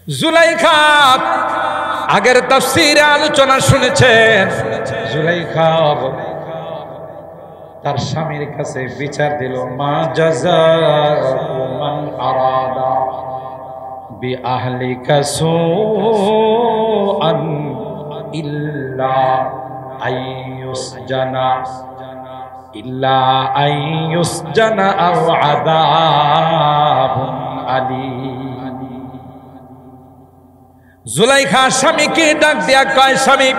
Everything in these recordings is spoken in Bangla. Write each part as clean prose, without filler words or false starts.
জুলাইখা আগের তাফসীরে আলোচনা শুনেছেন। জুলাইখা তার স্বামীর কাছে বিচার দিল, মা জাযাউ মান আরাদা বিআহলিকা সুআন ইল্লা আইয়ুসজানা আও আযাবুন আলীম। জুলাইখা স্বামীকে ডাক দিয়া কয়, স্বামী,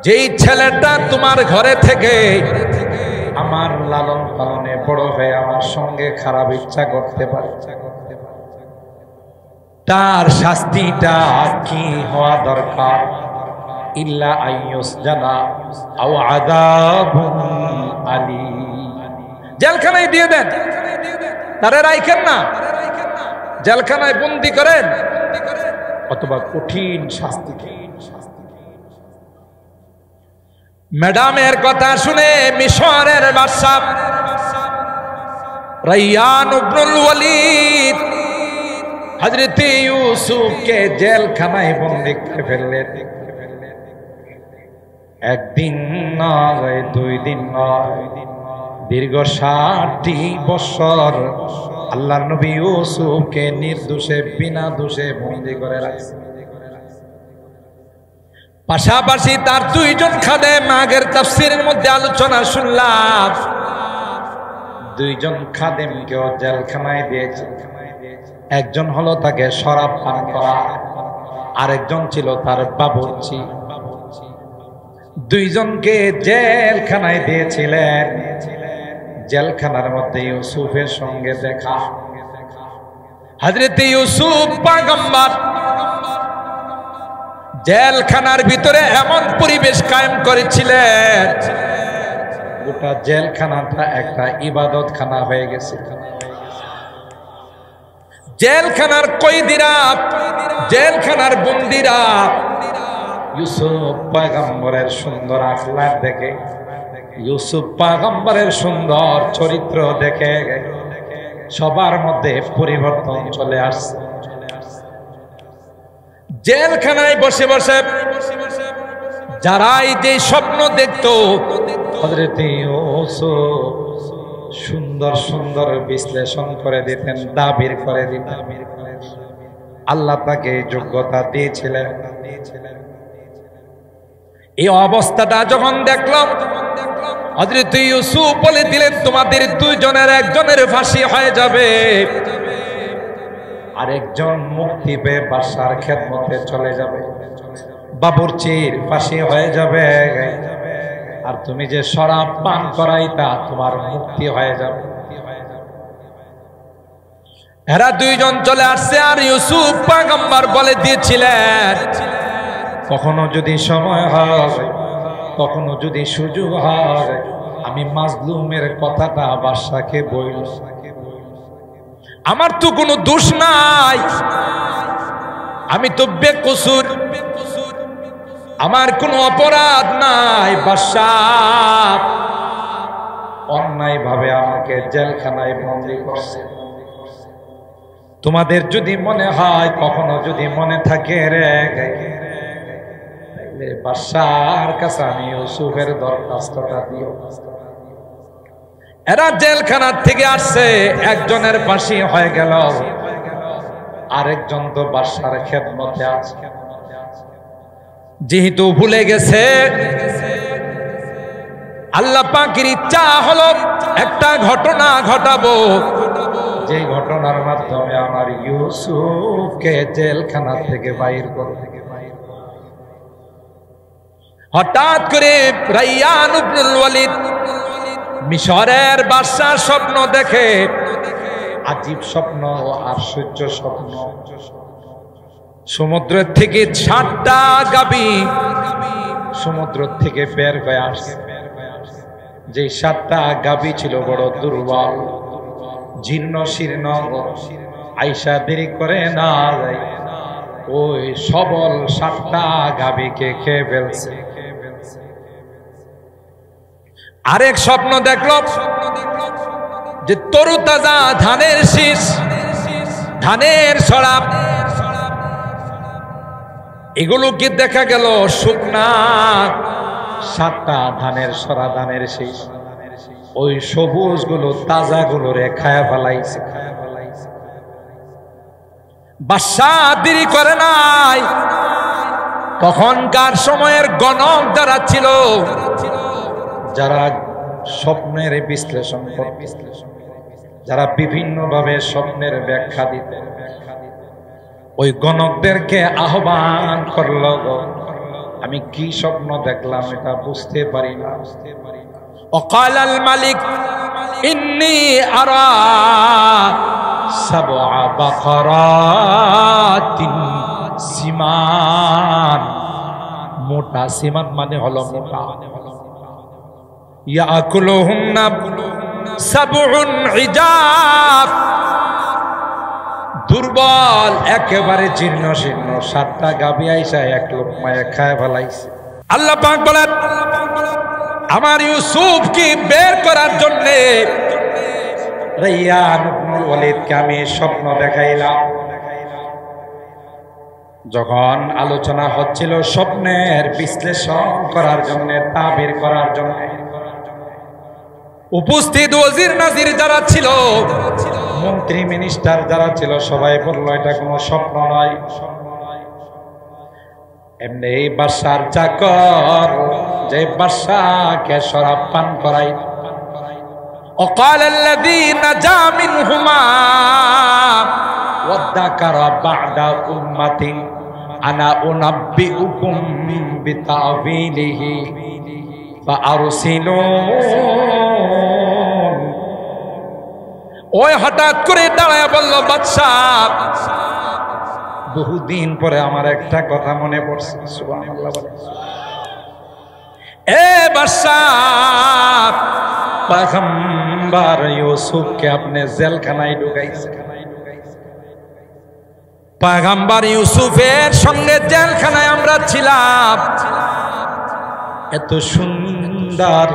যেই ছেলেটা তোমার ঘরে থেকে আমার লালন পালনে বড় হয়ে আমার সঙ্গে খারাপ ইচ্ছা করতে পারে, তার শাস্তিটা কি হওয়া দরকার? ইল্লা আইয়ুসজানা আও আযাবুন আলীম। জেলখানায় দিয়ে দেন, তারে রাখেন না, জেলখানায় বন্দী করেন, অথবা কঠিন শাস্তি। ম্যাডামের কথা শুনে মিশরের বাদশা রায়্যান ইবনুল ওয়ালিদ হযরত ইউসুফকে জেলখানায় বন্দী করে ফেললেন। একদিন নয়, 2 দিন নয়, দীর্ঘ 60 বছর আল্লাহর নবী ইউসুফকে নির্দোষে বিনা দোষে বন্দী করে রাখছে। পাশাপাশি তার 2 জন খাদেম, আগের তাফসীরের মধ্যে আলোচনা শুনলাম, 2 জন খাদেমকেও জেলখানায় দিয়েছে। একজন হলো তাকে শরাব পান করা, আরেকজন ছিল তার বাবুর্চি। 2 জনকে জেলখানায় দিয়েছিলেন। জেলখানার মধ্যে ইউসুফের সঙ্গে দেখা। হযরত ইউসুফ পয়গম্বর জেলখানার ভিতরে এমন পরিবেশ কায়েম করেছিলেন, গোটা জেলখানাটা একটা ইবাদতখানা হয়ে গেছে। জেলখানার কয়েদিরা, জেলখানার বন্দীরা ইউসুফ পয়গম্বরের সুন্দর আখলাক দেখে, ইউসুফ পয়গম্বরের সুন্দর চরিত্র দেখে সবার মধ্যে পরিবর্তন চলে আসছে। জেলখানায় বসে বসে যারাই যে স্বপ্ন দেখতো, হযরত ইউসুফ সুন্দর সুন্দর বিশ্লেষণ করে দিতেন, দাবির করে দিতেন। আল্লাহ তাকে যোগ্যতা দিয়েছিলেন। এই অবস্থাটা যখন দেখলাম, হযরত ইউসুফ বলে দিলেন, তোমাদের 2 জনের একজনের ফাঁসি হয়ে যাবে, আরেকজন মুক্তি পেয়ে বাদশার খেদমতে চলে যাবে, বাবুর্চির ফাঁসি হয়ে যাবে, আর তুমি যে শরাব পান করাইতা তোমার মুক্তি হয়ে যাবে। এরা 2 জন চলে আসছে। আর ইউসুফ পয়গম্বর বলে দিয়েছিলেন, কখনো যদি সময় হয়, কখনো যদি সুযোগ হয়, আমি মাজলুমের কথাটা বাদশাকে বইল। আমার তো কোনো দোষ নাই, আমি তো বেকসুর, আমার কোনো অপরাধ নাই। বাদশা অন্যায় ভাবে আমাকে জেলখানায় বন্দী করছে। তোমাদের যদি মনে হয়, কখনো যদি মনে থাকে রে, বাদশার কাছে আমি ইউসুফের দরখাস্তটা দিও। এরা জেলখানার থেকে আসছে, একজনের ফাঁসি হয়ে গেল, আরেকজন তো বাদশার খেদমতে আছে। যেহেতু ভুলে গেছে, আল্লাহ পাকের ইচ্ছা হলো একটা ঘটনা ঘটাবো, যে ঘটনার মাধ্যমে আমার ইউসুফকে জেলখানা থেকে বাইর করবে। হঠাৎ করে রায়্যান ইবনুল ওয়ালিদ মিশরের বাদশার স্বপ্ন দেখে, আজীব স্বপ্ন, আশ্চর্য স্বপ্ন। সমুদ্রের থেকে 60টা গাভী সমুদ্র থেকে বের হয়ে আসছে। যে 7টা গাভী ছিল বড় দুর্বল, জীর্ণ শীর্ণ, আইসা দেরি করে না ওই সবল 7টা গাভীকে খেয়ে ফেলছে। আরেক স্বপ্ন দেখল যে তরুতাজা ধানের শীষ ধানের ছড়া, এগুলোকে দেখা গেল শুকনা 7টা ধানের ছড়া, ধানের শীষ, ওই সবুজ গুলো তাজা গুলো রে খায়া ফেলাইছে। বাদশাহ দেরি করে নাই, তখনকার সময়ের গণক যারা ছিল, যারা স্বপ্নের বিশ্লেষণ করত, যারা বিভিন্ন ভাবে স্বপ্নের ব্যাখ্যা দিত, ওই গণকদেরকে আহ্বান করলো, আমি কি স্বপ্ন দেখলাম এটা বুঝতে পারি না। وقال الملك إني أرى 7 بقرات সিমান, মোটা, সিমান মানে হলো মোটা, ইয়াকুলুহুন্না 7 ইজাব, দুর্বল একেবারে জীর্ণ শীর্ণ 7টা গাভী আইসা এক লোকমায় খায় ফেলাইছে। আল্লাহ পাক বলেন, আমার ইউসুফকে বের করার জন্য রাইয়ান ইবনুল ওয়ালিদকে আমি স্বপ্ন দেখাইলাম। যখন আলোচনা হচ্ছিল স্বপ্নের বিশ্লেষণ করার জন্য, তাবির করার জন্য, উপস্থিত ওজির নাজির যারা ছিল, মন্ত্রী মিনিস্টার যারা ছিল, সবাই বলল এটা কোনো স্বপ্ন নয়, এমনি বাদশার চাকর যে বাদশাকে শরাব পান করাই। وقال الذي نجا منهما وادكر بعد أمة أنا أنبئكم بتأويله فأرسلون। ওই হঠাৎ করে দাঁড়ায় বলল, বাদশাহ বহুদিন পরে আমার একটা কথা মনে পড়ছে। সুবহানাল্লাহ বলে, এ বাদশাহ, পয়গম্বর ইউসুফকে আপনি জেলখানায় ঢুকাইছেন। পয়গম্বর ইউসুফের সঙ্গে জেলখানায় আমরা ছিলাম। এত সুন্দর,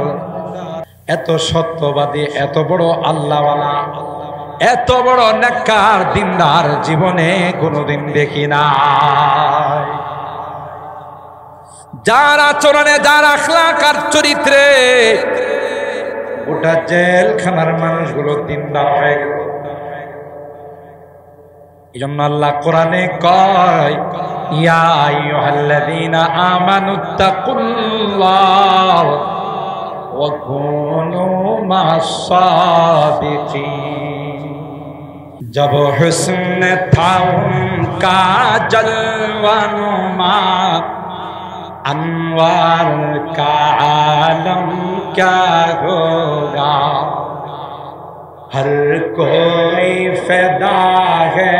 এত সত্যবাদী, এত বড় আল্লাহওয়ালা, এত বড় নেককার দিনদার জীবনে কোনোদিন দেখি নাই। যার আচরণে, যার আখলাক আর চরিত্রে গোটা জেলখানার মানুষগুলো দিনদার হয়ে গেল। এই জন্য আল্লাহ কোরআনে কয়, ইয়া আইয়ুহাল্লাযীনা আমানুত্তাকুল্লাহ ওয়া কুনু মা'আস সাদিকিন। जब हुस्न था उनका जलवानुमा, अनवार का आलम क्या होगा, हर कोई फिदा है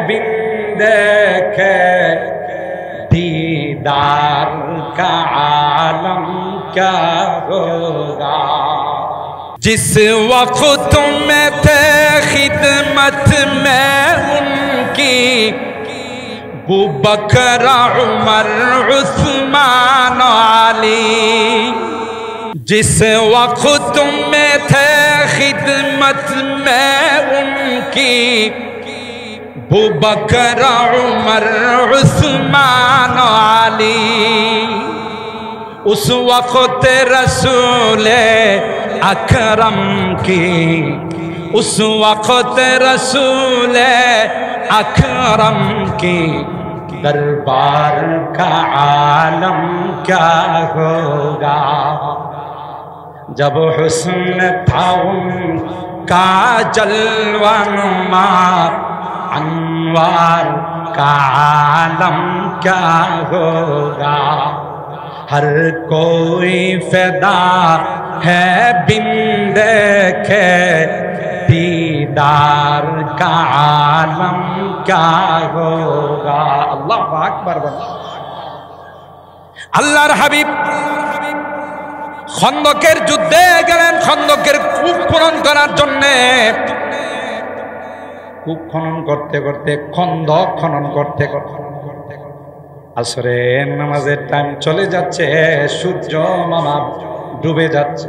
बिन देखे, दीदार का आलम क्या होगा। जिस वक्त में थे खिदमत में उनकी, अबू बकर उमर उस्मान अली। जिस वक्त में थे खिदमत में उनकी, अबू बकर उमर उस्मान अली। उस वक्त रसूल अकरम की, उस वक्त रसूल अकरम की, दरबार का आलम क्या होगा। जब हुस्न था उनका जलवानुमा, अनवार का आलम क्या होगा। हर कोई फिदा है बिन देखे, दीदार का आलम क्या होगा। अल्लाह আকবার বলেন। আল্লাহর হাবিব খন্দকের যুদ্ধে গেলেন, খন্দকের কূপ খনন করার জন্য। কূপ খনন করতে করতে, খন্দক খনন করতে করতে আসরের নামাজের টাইম চলে যাচ্ছে, সূর্য মামা ডুবে যাচ্ছে।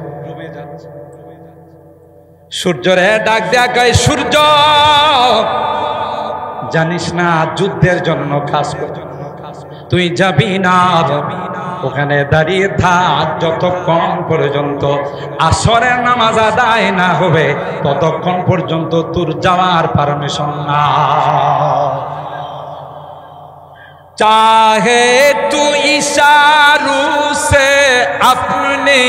সূর্যরে ডাক দেয়া কয়, সূর্য জানিস না যুদ্ধের জন্য কাজ কর, তুই যাবি না, ওখানে দাঁড়িয়ে থাক যতক্ষণ পর্যন্ত আসরের নামাজ আদায় না হবে, ততক্ষণ পর্যন্ত তোর যাওয়ার পারমিশন না। चाहे तू इशारों से अपने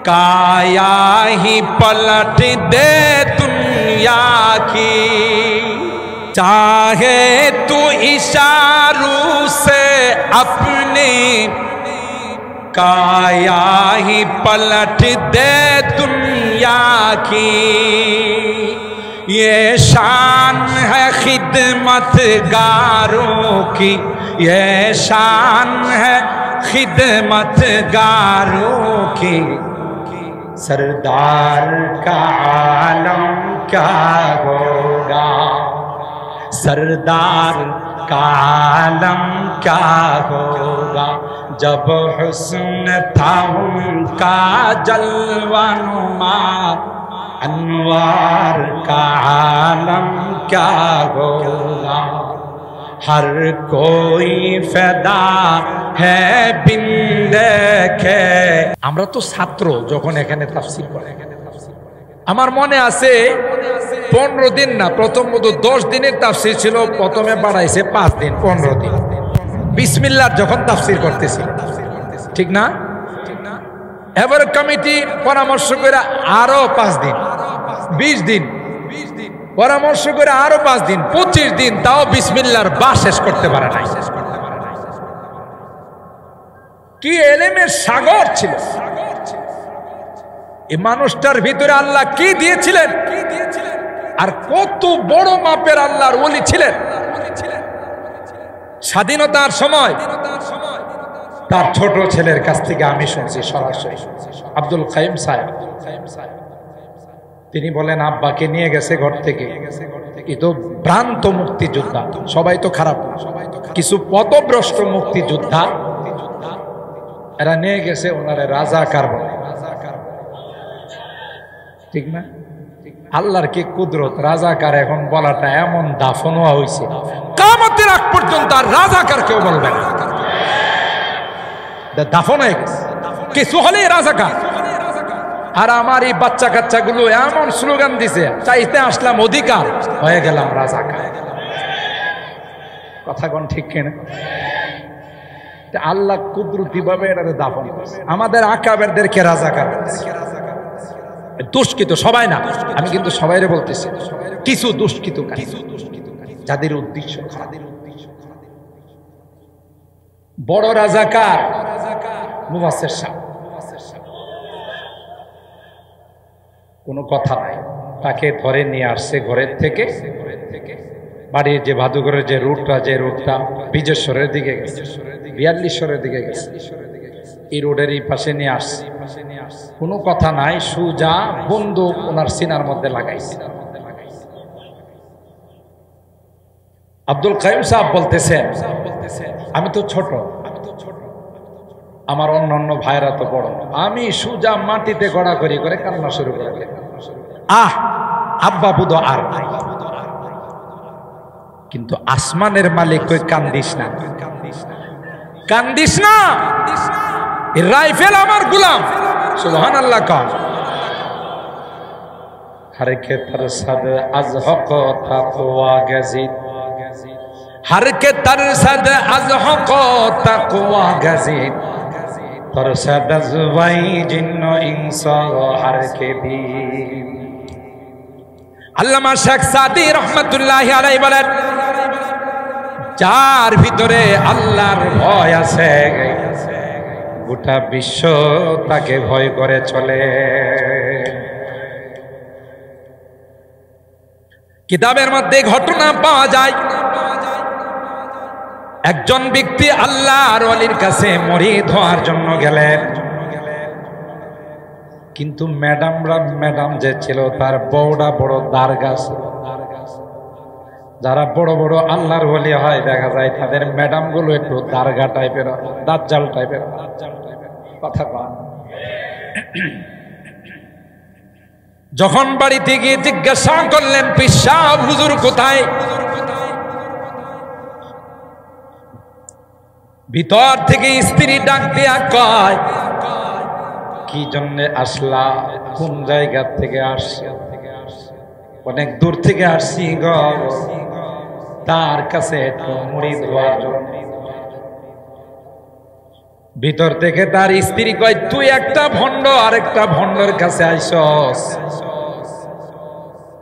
काया ही पलट दे दुनिया की, चाहे तू इशारों से अपने काया ही पलट दे दुनिया की, ये शान है खिदमतगारों की, ये शान है खिदमतगारों की, सरदार का आलम क्या होगा, सरदार का आलम क्या होगा, जब हुस्न था उनका जलवानुमा, अनवार का आलम क्या होगा, हर कोई फैदा है बिन देखे। আমরা তো ছাত্র যখন এখানে তাফসীর পড়ে, আমার মনে আছে 15 দিন না, প্রথম মতো 10 দিনের তাফসীর ছিল, প্রথমে বাড়াইছে 5 দিন, 15 দিন বিসমিল্লাহ যখন তাফসীর করতেছি, ঠিক না? এবার কমিটি পরামর্শ করে আরো 5 দিন, 20 দিন পরামর্শ করে আরো 5 দিন, 25 দিন, তাও বিসমিল্লাহর বা শেষ করতে পারে নাই। কি এলেমের সাগর ছিল এই মানুষটার ভিতরে, আল্লাহ কি দিয়েছিলেন, আর কত বড় মাপের আল্লাহর ওলি ছিলেন। স্বাধীনতার সময় তার ছোট ছেলের কাছ থেকে আমি শুনছি সরাসরি, আব্দুল কাইম সাহেব, তিনি বলেন আব্বাকে নিয়ে গেছে ঘর থেকে, এ তো ভ্রান্ত মুক্তিযোদ্ধা, সবাই তো খারাপ না, কিছু পথভ্রষ্ট মুক্তিযোদ্ধা, এরা নিয়ে গেছে ওনারে রাজাকার বলে, ঠিক না? আল্লাহর কি কুদরত, রাজাকার এখন বলাটা এমন দাফন হয়েছে, কিয়ামতের আগ পর্যন্ত আর রাজাকার কেউ বলবে না, দাফন হয়ে গেছে, কিছু হলেই রাজাকার। আর আমার এই বাচ্চা কাচ্চাগুলো এমন স্লোগান দিছে, চাইতে আসলাম অধিকার, হয়ে গেলাম রাজাকার। কথা কোন ঠিক কিনা? আল্লাহ কুদরতি ভাবে এটা দাফন করছে। আমাদের আকাবেরদেরকে রাজাকার, দুষ্কৃত সবাই না, আমি কিন্তু সবাইরে বলতেছি, কিছু দুষ্কৃত যাদের উদ্দেশ্য খারাপ। বড় রাজাকার মুফাসসির সাহেব, কোনো কথা নাই, তাকে ধরে নিয়ে আসছে ঘরের থেকে, বাড়ির যে ভাদুঘরের যে রুটটা বিজেশ্বরের দিকে গেছে, বিয়াল্লিশ্বরের দিকে গেছে, এই রোডের এই পাশে নিয়ে আসছে, কোনো কথা নাই, সুজা বন্দুক ওনার সিনার মধ্যে লাগাইছে। আব্দুল কাইম সাহেব বলতেছেন, আমি তো ছোট, আমার অন্যান্য ভাইরা তো বড়, আমি সুজা মাটিতে গড়াগড়ি করে কান্না শুরু করে, আব্বা বুধ আর নাই, কিন্তু আসমানের মালিক কই কান্দিস না, কান্দিস না, রাইফেল আমার গোলাম, সুবহানাল্লাহ কন। हर के तरसद az haq taqwa gazid, हर के तरसद az haq taqwa gazid, तरसद az vai jinno insa har ke bhi। আল্লামা শেখ সাদি রহমাতুল্লাহি আলাইহি বলেন, যার ভিতরে আল্লাহর ভয় আছে, গোটা বিশ্ব তাকে ভয় করে চলে। কিতাবের মধ্যে ঘটনা পাওয়া যায়, একজন ব্যক্তি আল্লাহর ওলির কাছে মুরিদ হওয়ার জন্য গেলেন, কিন্তু ম্যাডাম যে ছিল তার বউটা বড় দারগাছ। যারা বড় বড় আল্লাহর ওলি হয় দেখা যায় তাদের ম্যাডাম গুলো একটু দারগা টাইপের, দাজ্জাল টাইপের কথা কন। যখন বাড়িতে গিয়ে জিজ্ঞাসা করলেন, পীর সাহেব হুজুর কোথায়? ভিতর থেকে স্ত্রী ডাক দিয়া কয়, কি জন্য আসলা, কোন জায়গা থেকে আসছি? অনেক দূর থেকে আসছি গো, তার কাছে একটু মুড়ি ধোয়ার জন্য। ভিতর থেকে তার স্ত্রী কয়, তুই একটা ভণ্ড আর একটা ভণ্ডের কাছে আইসস,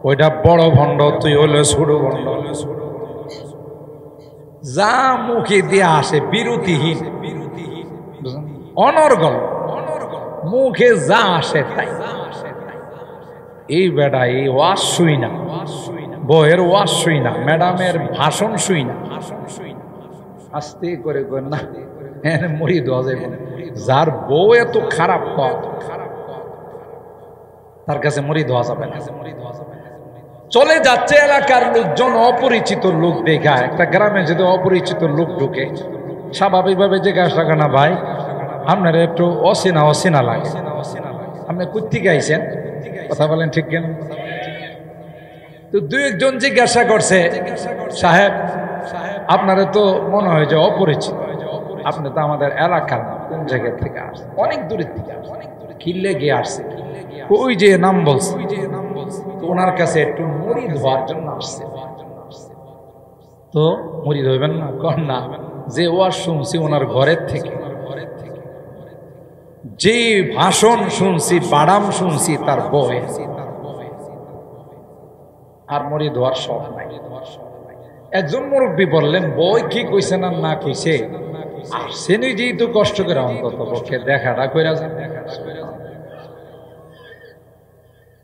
ওইটা বড় ভণ্ড, তুই হলো ছোট ভণ্ড। যা মুখে দিয়ে আসে বিরতিহীন, অনর্গল, মুখে যা আসে তাই। এই বেটা এই ওয়াজ শুই না, বউয়ের ওয়াজ শুই না, ম্যাডামের ভাষণ শুই না, আস্তে করে না মরি দেওয়া যাবে। যার বউ এত খারাপ তার কাছে মরি দেওয়া যাবে না। চলে যাচ্ছে এলাকার লোকজন, অপরিচিত লোক দেখা, একটা গ্রামে যদি অপরিচিত লোক ঢুকে স্বাভাবিকভাবে জিজ্ঞাসা করে না, ভাই আপনার একটু অচেনা অচেনা লাগে, আপনি কোত্থেকে আইছেন, কথা বলেন ঠিক কেন? তো দুই একজন জিজ্ঞাসা করছে, সাহেব আপনারা তো মনে হয় যে অপরিচিত, আপনি তো আমাদের এলাকার না, কোন জায়গা থেকে আসছে? অনেক দূরের থেকে আসছে। কিল্লে গিয়ে আসছে, ওই যে নাম বলছে, ওনার কাছে একটু মুড়ি ধোয়ার জন্য আসছে। তো মুড়ি ধরবেন না? কর না, যে ওয়াজ শুনছি ওনার ঘরের থেকে, যে ভাষণ শুনছি, বাদাম শুনছি তার বউয়ে, আর মুড়ি ধোয়ার শখ নাই। একজন মুরব্বী বললেন, বই কি কইছে না না কইছে, আসছে নিজেই তো কষ্ট করে অন্তত পক্ষে দেখাটা কইরা যান।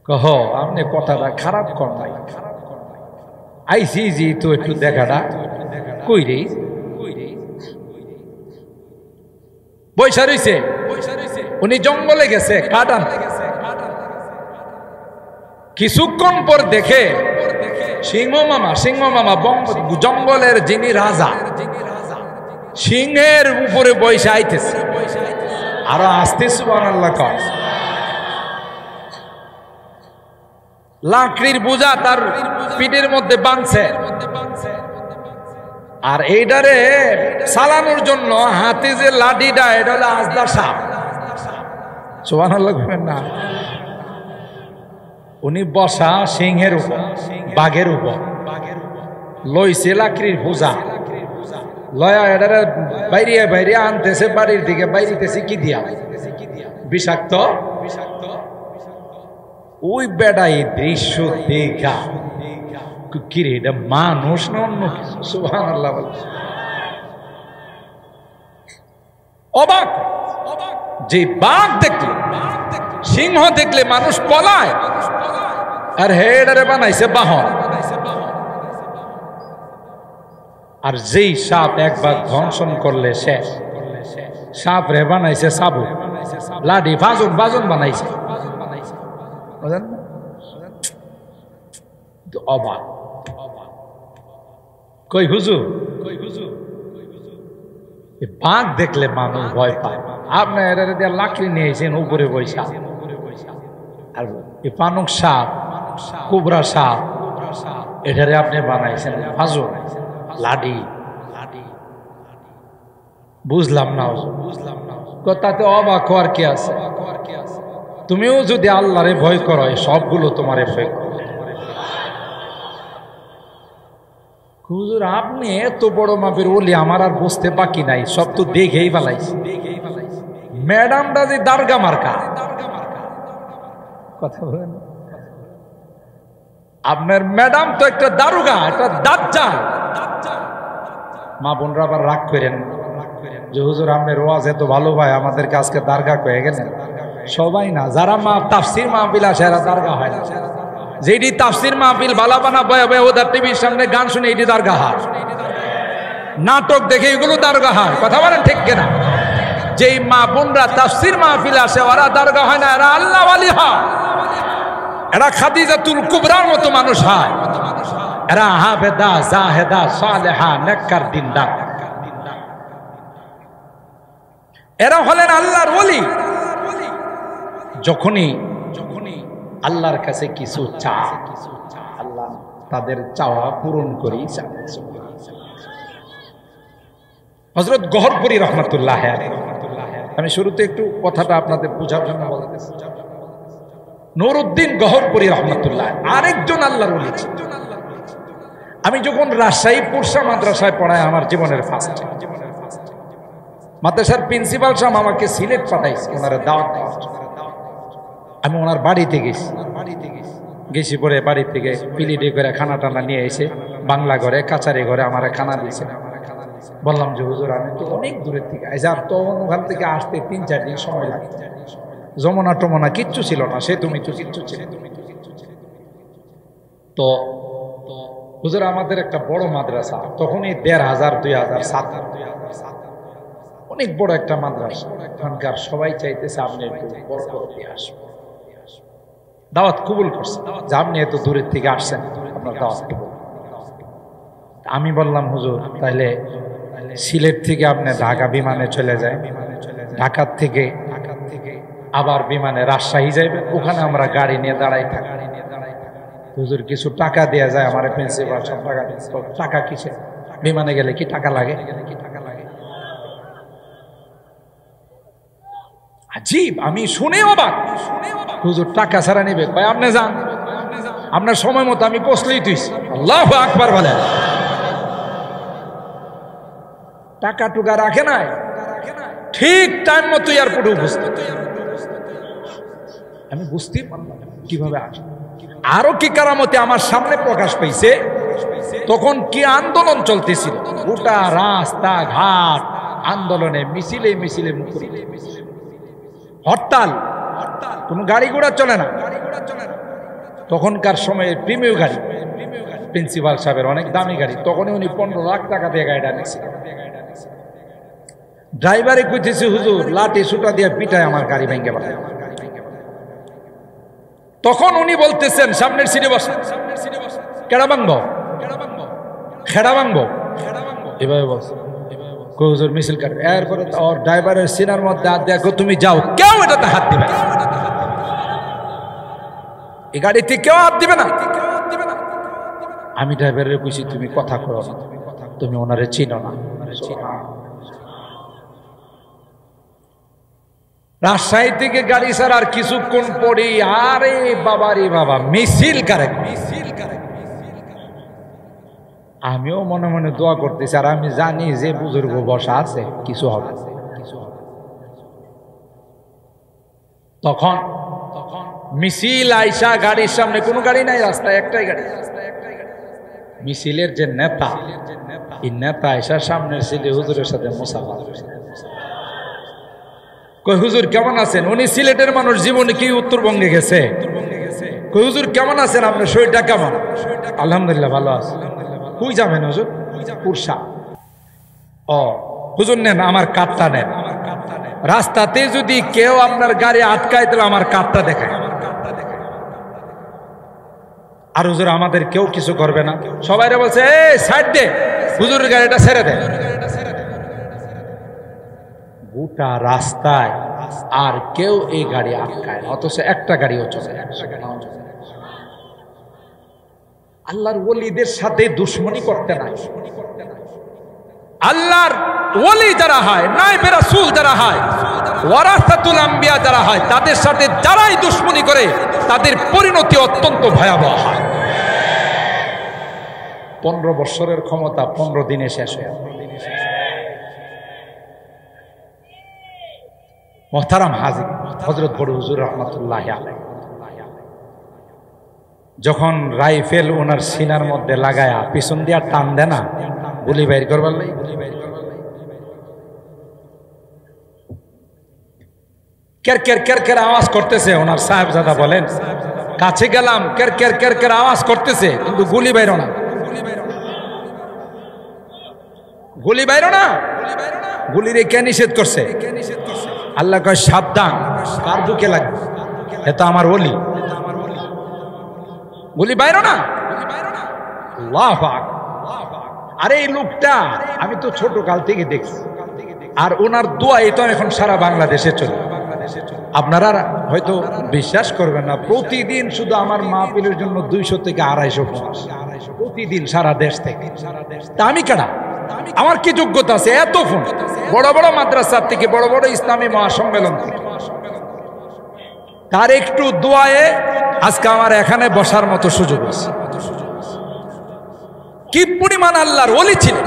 কহ আপনি কথাটা খারাপ কর নাই, আইসি জি তো একটু দেখাটা কই রে, বৈশা রইছে। উনি জঙ্গলে গেছে কাটান, কিছুক্ষণ পর দেখে সিংহ মামা জঙ্গলের যিনি রাজা, সিংহের উপরে বৈশা আইতেছে, আরো আসতে সুবহানাল্লাহ কয়। লাকড়ির বোঝা তার পিঠের মধ্যে বাঁধছে, আর এইটারে চালানোর জন্য হাতে যে লাঠিটা, এটা হলো আজদা সাপ। সুবহানাল্লাহ কইবেন না? উনি বসা সিংহের উপর, বাঘের উপর, লইছে লাকড়ির বোঝা, লয়া এটারে বাইরিয়ে বাইরিয়ে আনতেছে বাড়ির দিকে, বাইরিতেছে কি দিয়া? বিষাক্ত। ওই বেটা এই দৃশ্য দেখা কিরে, এটা মানুষ না অন্য কিছু? সুবহানাল্লাহ বলে অবাক। যে বাঘ দেখলে, সিংহ দেখলে মানুষ পলায়, আর হেডারে বানাইছে বাহন। আর যেই সাপ একবার ধ্বংসন করলে শেষ, সাপ রে বানাইছে সাবু, লাঠি বাজন বাজন বানাইছে। অবাক। কই হুজুর, বাঘ দেখলে মানুষ ভয় পায়, আপনি এটা দিয়ে লাকড়ি নিয়েছেন উপরে বৈশা, আর এই পানক সাপ, কোবরা সাপ, এটারে আপনি বানাইছেন ভাজো লাডি। বুঝলাম না, তাতে অবাক হওয়ার কি আছে? তুমিও যদি আল্লাহরে ভয় করো, সবগুলো তোমারে ভয় করো। হুজুর আপনি এত বড় মাপের ওলি, আমার আর বুঝতে বাকি নাই, সব তো দেখেই ফেলাইছি। ম্যাডামটা যে দারগা মার্কা, কথা বলেন, আপনার ম্যাডাম তো একটা দারুগা, একটা দাজ্জাল। মা বোনরা আবার রাগ করেন যে হুজুর আপনি রোয়াজ এত ভালো ভাই, আমাদেরকে আজকে দারগা হয়ে গেছেন। সবাই না, যারা মা তাফসির মাহফিল আসে এরা দারগা হয় না। যেটি তাফসির মাহফিল বালাবানা বয়া বয়া ওদের টিভির সামনে গান শুনে এটি দারগা হয়, নাটক দেখে এগুলো দারগা হয়। কথা বলেন ঠিক কিনা? যেই মা বোনরা তাফসির মাহফিল আসে ওরা দারগা হয় না, এরা আল্লাহ ওয়ালি হয়, এরা খাদিজাতুল কুবরার মতো মানুষ হয়, এরা হাফেদা জাহেদা সালেহা নেককার দিনদার, এরা হলেন আল্লাহর ওলি। যখনই আল্লাহর কাছে কিছু চায়, আল্লাহ তাদের চাওয়া পূরণ করেই চায়। হযরত গহরপুরী রহমাতুল্লাহ আলাইহি। আমি শুরুতে একটু কথাটা আপনাদের বোঝার জন্য বলতেছি। নুরউদ্দিন গহরপুরী রহমাতুল্লাহ আরেকজন আল্লাহর ওলি ছিলেন। আমি যখন রাজশাহী পুরসা মাদ্রাসায় পড়াই, আমার জীবনের ফার্স্ট মাদ্রাসার প্রিন্সিপাল সাহেব আমাকে সিলেট পাঠাইছে ওনার দাওয়াত দেওয়ার জন্য। আমি ওনার বাড়িতে গেছি পরে বাড়ি থেকে পিলিডি করে খানা টানা নিয়ে এসে বাংলা ঘরে কাচারি ঘরে আমার খানা দিয়েছে। বললাম যে হুজুর আমি তো অনেক দূরের থেকে আর তখন ওখান থেকে আসতে 3-4 দিন সময় লাগে, যমুনা টমনা কিচ্ছু ছিল না, সে তুমি তো কিচ্ছু ছিল। তো হুজুর আমাদের একটা বড় মাদ্রাসা, তখনই 1500-2000 ছাত্র, অনেক বড় একটা মাদ্রাসা। এখানকার সবাই চাইতেছে আপনি একটু বরকত দিয়ে আসবেন। দাওয়াত কবুল করছে যে আপনি এত দূরের থেকে আসছেন, আপনার দাওয়াত কবুল। আমি বললাম হুজুর তাহলে সিলেট থেকে আপনি ঢাকা বিমানে চলে যায়, ঢাকার থেকে আবার বিমানে রাজশাহী যাইবেন, ওখানে আমরা গাড়ি নিয়ে দাঁড়াই থাকি। হুজুর কিছু টাকা দেওয়া যায় আমার প্রিন্সিপাল সব টাকা। টাকা কিসে? বিমানে গেলে কি টাকা লাগে? আজীব, আমি শুনে অবাক। হুজুর টাকা ছাড়া নেবে? ভাই আপনি যান, আপনার সময় মতো আমি পৌঁছলেই তুইছি। আল্লাহু আকবার বলেন। টাকা টুকা রাখে নাই, ঠিক টাইম মতো এয়ারপোর্টে উপস্থিত। আমি বুঝতেই পারলাম কিভাবে আসে। আরো কি কারামতে আমার সামনে প্রকাশ পাইছে, তখন কি আন্দোলন চলতেছিল, গোটা রাস্তা ঘাট আন্দোলনে মিছিলে মিছিলে মুখরিত, হরতাল, কোনো গাড়ি ঘোড়া চলে না। তখনকার সময়ে প্রিমিয় গাড়ি, প্রিন্সিপাল সাহেবের অনেক দামি গাড়ি, তখনই উনি 15 লাখ টাকা দিয়ে গাড়িটা নিয়েছিলেন। ড্রাইভারে কইতেছে হুজুর লাঠি সুটা দিয়ে পিটায় আমার গাড়ি ভেঙে ফেলে। তখন উনি বলতেছেন সামনের সিটে বসে, কেডা ভাঙবো, খেড়া ভাঙবো, এভাবে বলছে। হুজুর মিছিল কাটবে। এরপরে ওর ড্রাইভারের সিনার মধ্যে হাত দেখো, তুমি যাও, কেউ এটাতে হাত দিবে না, এই গাড়িতে কেউ হাত দিবে না। আমি ড্রাইভারের কইছি তুমি কথা কও না, তুমি ওনারে চিনো না। রাজশাহী থেকে গাড়ি ছাড়া আর কিছুক্ষণ পরে আরে বাবা রে বাবা মিছিল কারে। আমিও মনে মনে দোয়া করতেছি, আর আমি জানি যে বুজুর্গ বসা আছে কিছু হবে। তখন মিছিল আইসা, গাড়ির সামনে কোনো গাড়ি নাই, রাস্তায় একটাই গাড়ি। মিছিলের যে নেতা, এই নেতা আইসা সামনের ছেলে হুজুরের সাথে মুসাফা। কই হুজুর কেমন আছেন? উনি সিলেটের মানুষ, জীবনে কি উত্তরবঙ্গে গেছে। কই হুজুর কেমন আছেন, আপনার শরীরটা কেমন? আলহামদুলিল্লাহ ভালো আছে। কই যাবেন হুজুর? পুরসা। ও হুজুর নেন আমার কার্ডটা নেন। রাস্তাতে যদি কেউ আপনার গাড়ি আটকায় তাহলে আমার কার্ডটা দেখায়। আর হুজুর আমাদের কেউ কিছু করবে না, সবাই বলছে এই সাইড দে, হুজুরের গাড়িটা ছেড়ে দে। গোটা রাস্তায় আর কেউ এই গাড়ি আটকায়, অথচ একটা গাড়িও চলে। আল্লাহর ওলিদের সাথে দুশ্মনী করতে নাই। আল্লাহর ওলি যারা হয়, নায়েবে রাসূল যারা হয়, ওয়ারাসাতুল আম্বিয়া যারা হয়, তাদের সাথে যারাই দুশ্মনী করে তাদের পরিণতি অত্যন্ত ভয়াবহ হয়। 15 বছরের ক্ষমতা 15 দিনে শেষ হয়। মোহতারাম হাজির, হযরত বড় হুজুর রাহমাতুল্লাহি আলাইহি যখন রাইফেল ওনার সিনার মধ্যে লাগায়া পিছন দিয়া টান দেয় না, গুলি বাইর করবার লাই, কের কের কের কের আওয়াজ করতেছে। ওনার সাহেবজাদা বলেন কাছে গেলাম, কের কের কের কের আওয়াজ করতেছে, কিন্তু গুলি বাইরো না, গুলি বাইরো না। গুলি রেখে নিষেধ করছে। আল্লাহ কয় সাবধান, কার বুকে লাগবে, এটা আমার ওলি, গুলি বাইরো না। আল্লাহু আকবার। আরে এই লোকটা আমি তো ছোট কাল থেকে দেখছি, আর ওনার দোয়া এটা এখন সারা বাংলাদেশে চলে। আপনারা হয়তো বিশ্বাস করবেন না, প্রতিদিন শুধু আমার মাহফিলের জন্য 200 থেকে 250 ফোন আসে প্রতিদিন, সারা দেশ থেকে। তা আমি কেনা আমার কি যোগ্যতা আছে? এত ফোন, বড় বড় মাদ্রাসা থেকে, বড় বড় ইসলামী মহাসম্মেলন থেকে। তার একটু দোয়ায়ে আজকে আমার এখানে বসার মতো সুযোগ আছে। কি পরিমাণ আল্লাহর ওলি ছিলেন,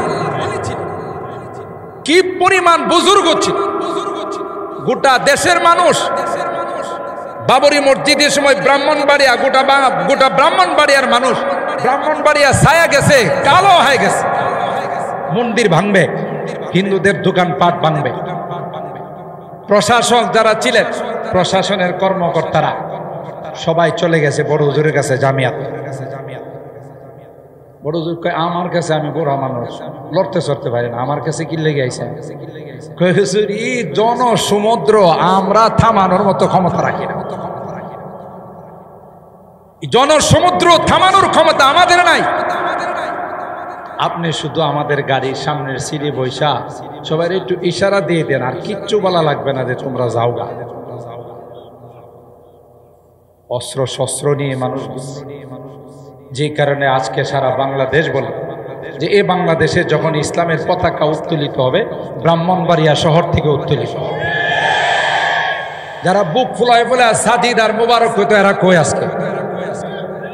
কি পরিমাণ বুজুর্গ ছিল। গোটা দেশের মানুষ বাবরি মসজিদের সময় ব্রাহ্মণবাড়িয়া, গোটা ব্রাহ্মণবাড়িয়ার মানুষ, ব্রাহ্মণবাড়িয়া ছায়া গেছে, কালো হয়ে গেছে। মন্দির ভাঙবে, হিন্দুদের দোকানপাট ভাঙবে। প্রশাসক যারা ছিলেন, প্রশাসনের কর্মকর্তারা সবাই চলে গেছে বড় হুজুরের কাছে, জামিয়াত। বড় হুজুর কয়, আমার কাছে আমি বুড়া মানুষ, লড়তে চড়তে পারি না, আমার কাছে কি লেগে আইছে? কয় হুজুর, এই জনসমুদ্র আমরা থামানোর মতো ক্ষমতা রাখি না। জনসমুদ্র থামানোর ক্ষমতা আমাদের নাই। আপনি শুধু আমাদের গাড়ির সামনের সিঁড়ি বৈশা সবাই একটু ইশারা দিয়ে দেন, আর কিচ্ছু বলা লাগবে না যে তোমরা যাও গা। অস্ত্র শস্ত্র নিয়ে মানুষ, যে কারণে আজকে সারা বাংলাদেশ বলে যে এই বাংলাদেশে যখন ইসলামের পতাকা উত্তোলিত হবে, ব্রাহ্মণবাড়িয়া শহর থেকে উত্তোলিত হবে। যারা বুক ফুলায় বলে সাদিদ আর মুবারক হইতো, এরা কই আজকে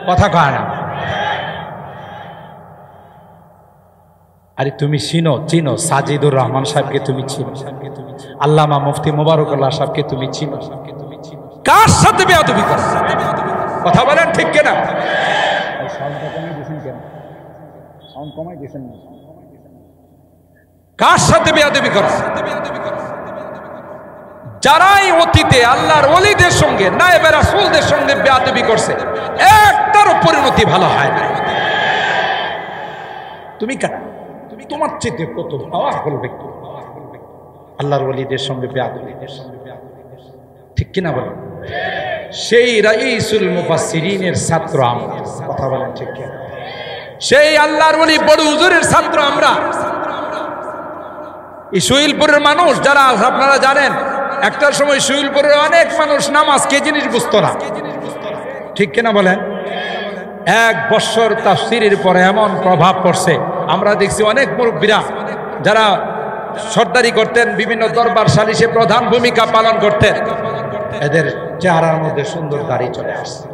কথা কয় না। আরে তুমি চিনো সাজিদুর রহমান সাহেবকে তুমি চিনো, আল্লামা মুফতি মুবারকুল্লাহ সাহেবকে তুমি চিনো। কার সাথে বেয়াদবি করছে? কথা বলেন ঠিক কিনা? কার সাথে বেয়াদবি করছে? যারাই অতীতে আল্লাহর ওলিদের সঙ্গে, নায়েবে রাসূলদের সঙ্গে বেয়াদবি করছে, একটারও পরিণতি ভালো হয় না। তুমি কারা? তুমি তোমার চেয়ে কত পাওয়ারফুল ব্যক্তি, আল্লাহর ওলিদের সঙ্গে বেয়াদবি, ঠিক কিনা বলেন? সেই রাইসুল মুফাসসিরিনের ছাত্র আমরা, কথা বলেন ঠিক কিনা? সেই আল্লাহর ওলি বড় হুজুরের ছাত্র আমরা। এই সুইলপুরের মানুষ যারা, আপনারা জানেন একটার সময় সুইলপুরের অনেক মানুষ নামাজ কে জিনিস বুঝতো না, ঠিক কিনা বলেন? 1 বছর তাফসীরের পরে এমন প্রভাব পড়ছে, আমরা দেখছি অনেক মুরব্বীরা যারা সর্দারি করতেন, বিভিন্ন দরবার সালিশে প্রধান ভূমিকা পালন করতেন, এদের চেহারার মধ্যে সুন্দর দাড়ি চলে আসছে।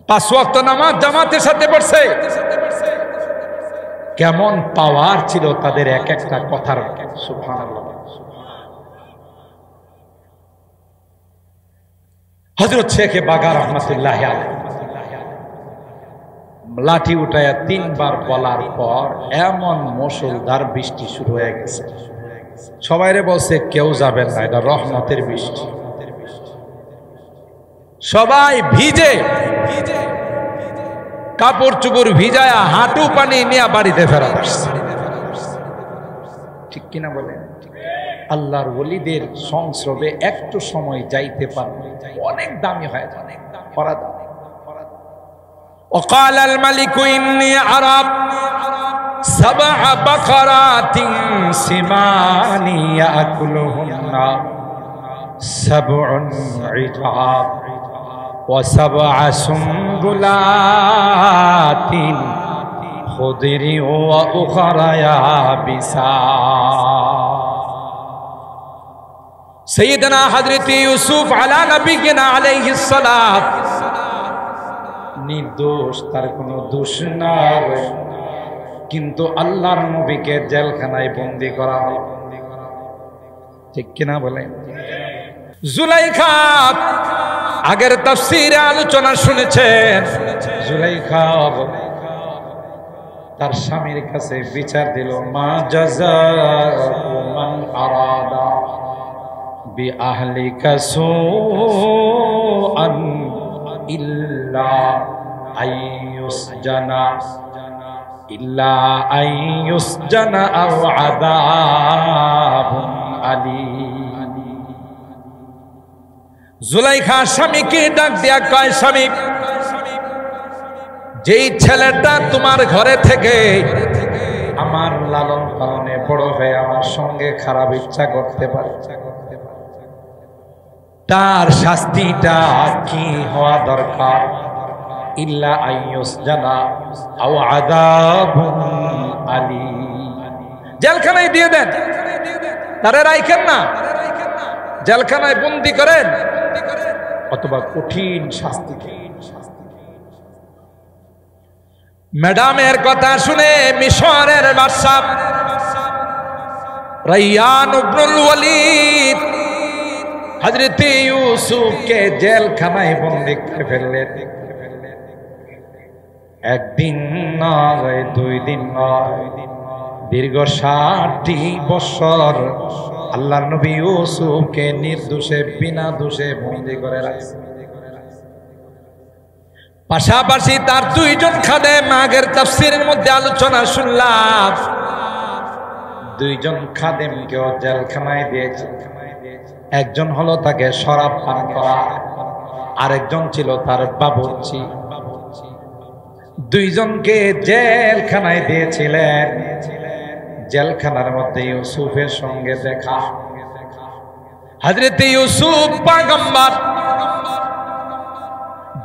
5 ওয়াক্ত নামাজ জামাতের সাথে পড়ছে। কেমন পাওয়ার ছিল তাদের এক একটা কথার, সুবহানাল্লাহ। হযরত শেখ বাগা রহমাতুল্লাহ আলাইহি লাঠি উঠায়া 3 বার বলার পর এমন মুষলধার বৃষ্টি শুরু হয়ে গেছে। সবাইরে বলছে কেউ যাবেন না, এটা রহমতের বৃষ্টি। সবাই ভিজে, কাপড় চোপড় ভিজায়া হাঁটু পানি নিয়ে বাড়িতে ফেরত আসছে, ঠিক কিনা বলেন? আল্লাহর ওলিদের সংস্রবে একটু সময় যাইতে পারবে অনেক দামি হয়, অনেক দামি। وقال الملك إني أرى 7 بقرات سمان يأكلهن 7 عجاب و7 سنبلات خضر وأخرى يابسات। سيدنا حضرت ইউসুফ আলা নবিয়িনা আলাইহিস সালাত নির্দোষ, তার কোনো দোষ নাই, কিন্তু আল্লাহর নবীকে জেলখানায় বন্দী করা হয়, ঠিক কিনা বলেন? জুলাইখা, আগের তাফসীরে আলোচনা শুনেছেন, জুলাইখা তার স্বামীর কাছে বিচার দিল, মা জাযাউ মান আরাদা বিআহলিকা সুআন ইল্লা আইয়ুসজানা আও আযাবুন আলীম। জুলাইখা স্বামীকে ডাক দিয়া কয়, স্বামী, যেই ছেলেটা তোমার ঘরে থেকে আমার লালন পালনে বড় হয়ে আমার সঙ্গে খারাপ ইচ্ছা করতে পারে, তার শাস্তিটা কি হওয়া দরকার? ইল্লা আইয়ুসজানা আও আযাবুন আলী। জেলখানায় দিয়ে দেন, তারে রাইখেন না, জেলখানায় বন্দি করেন অথবা কঠিন শাস্তি। ম্যাডামের কথা শুনে মিশরের বাদশা রাইয়ান ইবনুল ওয়ালিদ হযরত ইউসুফকে জেলখানায় বন্দি করে ফেললেন। একদিন নয়, 2 দিন নয়, দীর্ঘ 60 বছর আল্লাহর নবী ইউসুফকে নির্দোষে বিনা দোষে বন্দি করে রাখছে। পাশাপাশি তার 2 জন খাদেম, আগের তাফসীরের মধ্যে আলোচনা শুনলাম, 2 জন খাদেমকেও জেলখানায় দিয়েছে। একজন হলো তাকে শরাব পান করা, আরেকজন ছিল তার বাবুর্চি। 2 জনকে জেলখানায় দিয়েছিলেন। জেলখানার মধ্যে ইউসুফের সঙ্গে দেখা। হযরত ইউসুফ পয়গম্বর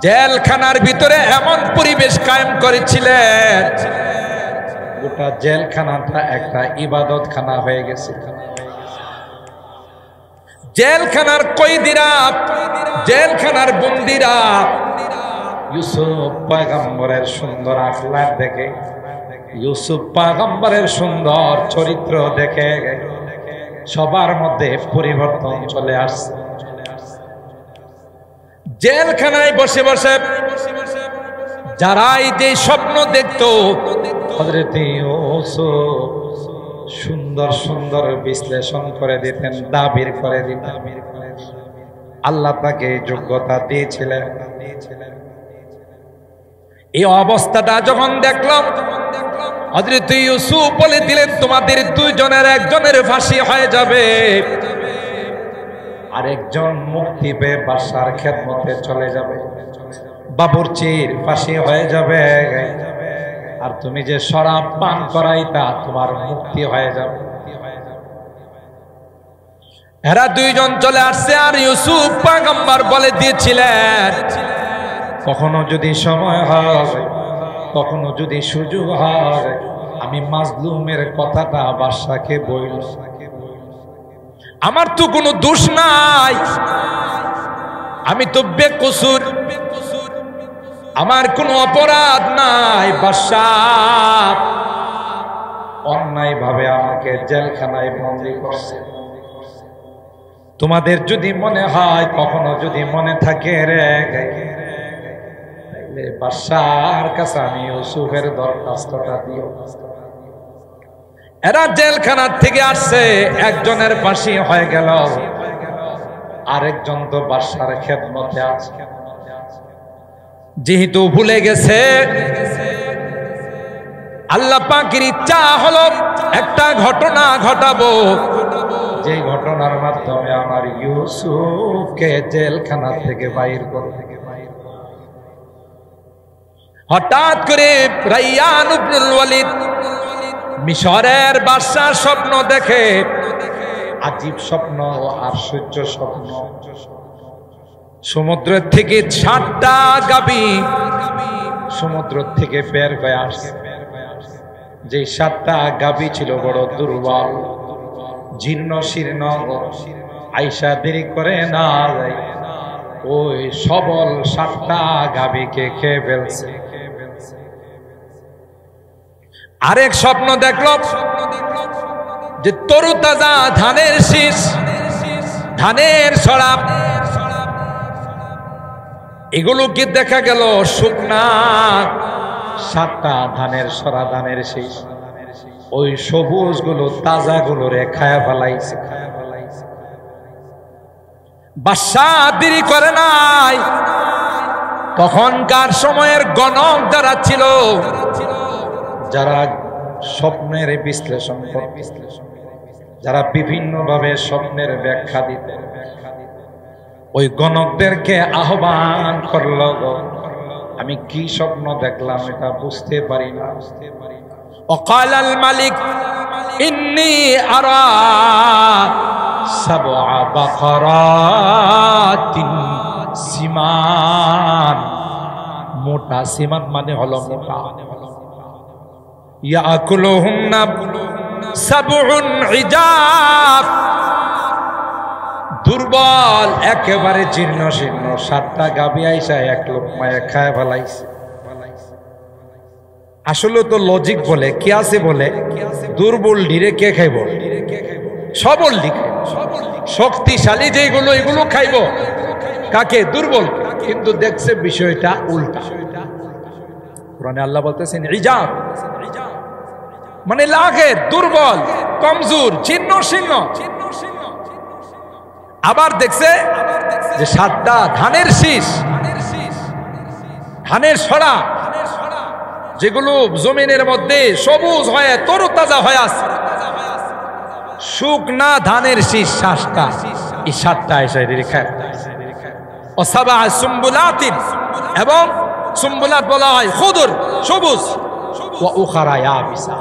জেলখানার ভিতরে এমন পরিবেশ কায়েম করেছিলেন, গোটা জেলখানাটা একটা ইবাদতখানা হয়ে গেছে। জেলখানার কয়েদিরা, জেলখানার বন্দীরা ইউসুফ পয়গম্বরের সুন্দর আখলাক দেখে, ইউসুফ পয়গম্বরের সুন্দর চরিত্র দেখে সবার মধ্যে পরিবর্তন চলে আসছে। জেলখানায় বসে বসে যারাই যে স্বপ্ন দেখত, হযরত ইউসুফ সুন্দর সুন্দর বিশ্লেষণ করে দিতেন, দাবির করে দিতেন। আল্লাহ তাকে যোগ্যতা দিয়েছিলেন। এই অবস্থাটা যখন দেখলাম, হযরত ইউসুফ বলে দিলেন, তোমাদের 2 জনের একজনের ফাঁসি হয়ে যাবে, আরেকজন মুক্তি পেয়ে বাদশার খেদমতে চলে যাবে, বাবুর্চির ফাঁসি হয়ে যাবে, আর তুমি যে শরাব পান করাইতা তোমার মুক্তি হয়ে যাবে। এরা 2 জন চলে আসছে, আর ইউসুফ পয়গম্বর বলে দিয়েছিলেন, কখনো যদি সময় হয়, কখনো যদি সুযোগ হয়, আমি মাজলুমের কথাটা বাদশাকে বইল। আমার তো কোনো দোষ নাই, আমি তো বেকসুর, আমার কোনো অপরাধ নাই, বাদশা অন্যায় ভাবে আমাকে জেলখানায় বন্দী করছে। তোমাদের যদি মনে হয়, কখনো যদি মনে থাকে রে, বাদশার কাছে আমি ইউসুফের দরখাস্তটা দিও। এরা জেলখানার থেকে আসছে, একজনের ফাঁসি হয়ে গেল, আরেকজন তো বাদশার খেদমতে আছে। যেহেতু ভুলে গেছে, আল্লাহ পাকের ইচ্ছা হলো একটা ঘটনা ঘটাবো, যে ঘটনার মাধ্যমে আমার ইউসুফকে জেলখানা থেকে বাইর করব। হঠাৎ করে রাইয়ান ইবনুল ওয়ালিদ মিশরের বাদশার স্বপ্ন দেখে, আজীব স্বপ্ন, আশ্চর্য স্বপ্ন। সমুদ্রের থেকে 60টা গাভী সমুদ্র থেকে বের হয়ে আসছে। যে 7টা গাভী ছিল বড় দুর্বল, জীর্ণ শীর্ণ, আইসা দেরি করে না, ওই সবল 7টা গাভীকে খেয়ে ফেলছে। আরেক স্বপ্ন দেখল যে তরুতাজা ধানের শীষ, ধানের ছড়া, এগুলোকে দেখা গেল শুকনা 7টা ধানের ছড়া, ধানের শীষ, ওই সবুজ গুলো তাজা গুলো রে খায়া ফেলাইছে। বাদশা দেরি করে নাই, তখনকার সময়ের গণক যারা ছিল, যারা স্বপ্নের বিশ্লেষণ, যারা বিভিন্ন ভাবে স্বপ্নের ব্যাখ্যা দিতে, ওই গণকদেরকে আহ্বান করল, আমি কি স্বপ্ন দেখলাম এটা বুঝতে পারি না। وقال الملك إني أرى 7 بقرات سمان। মোটা সিমান মানে হলো মোটা, ইয়াকুলুহুন্না সাবউন ইজাব, দুর্বল একেবারে জীর্ণ শীর্ণ 7টা গাভী আইসা এক লোকমায় খায় ফেলাইছে। আসলে তো লজিক বলে কি আছে বলে, দুর্বল ডিরে কে খাইব? সবল দিকে শক্তিশালী যেগুলো এগুলো খাইব কাকে? দুর্বল। কিন্তু দেখছে বিষয়টা উল্টা। কোরআনে আল্লাহ বলতেছেন ইজাব মানে লাগে দুর্বল, কমজোর, ছিন্ন ছিন্ন। আবার দেখছে যে 7টা ধানের শীষ, ধানের ছড়া যেগুলো জমিনের মধ্যে সবুজ হয়ে তরতাজা হয়ে আছে, শুকনা ধানের শীষ 7টা, এই 7টা এসে খায়। ও সাবা সুম্বুলাতিন, এবং সুম্বুলাত বলা হয় খুদর সবুজ, ওয়া উখরা ইয়াবিসা,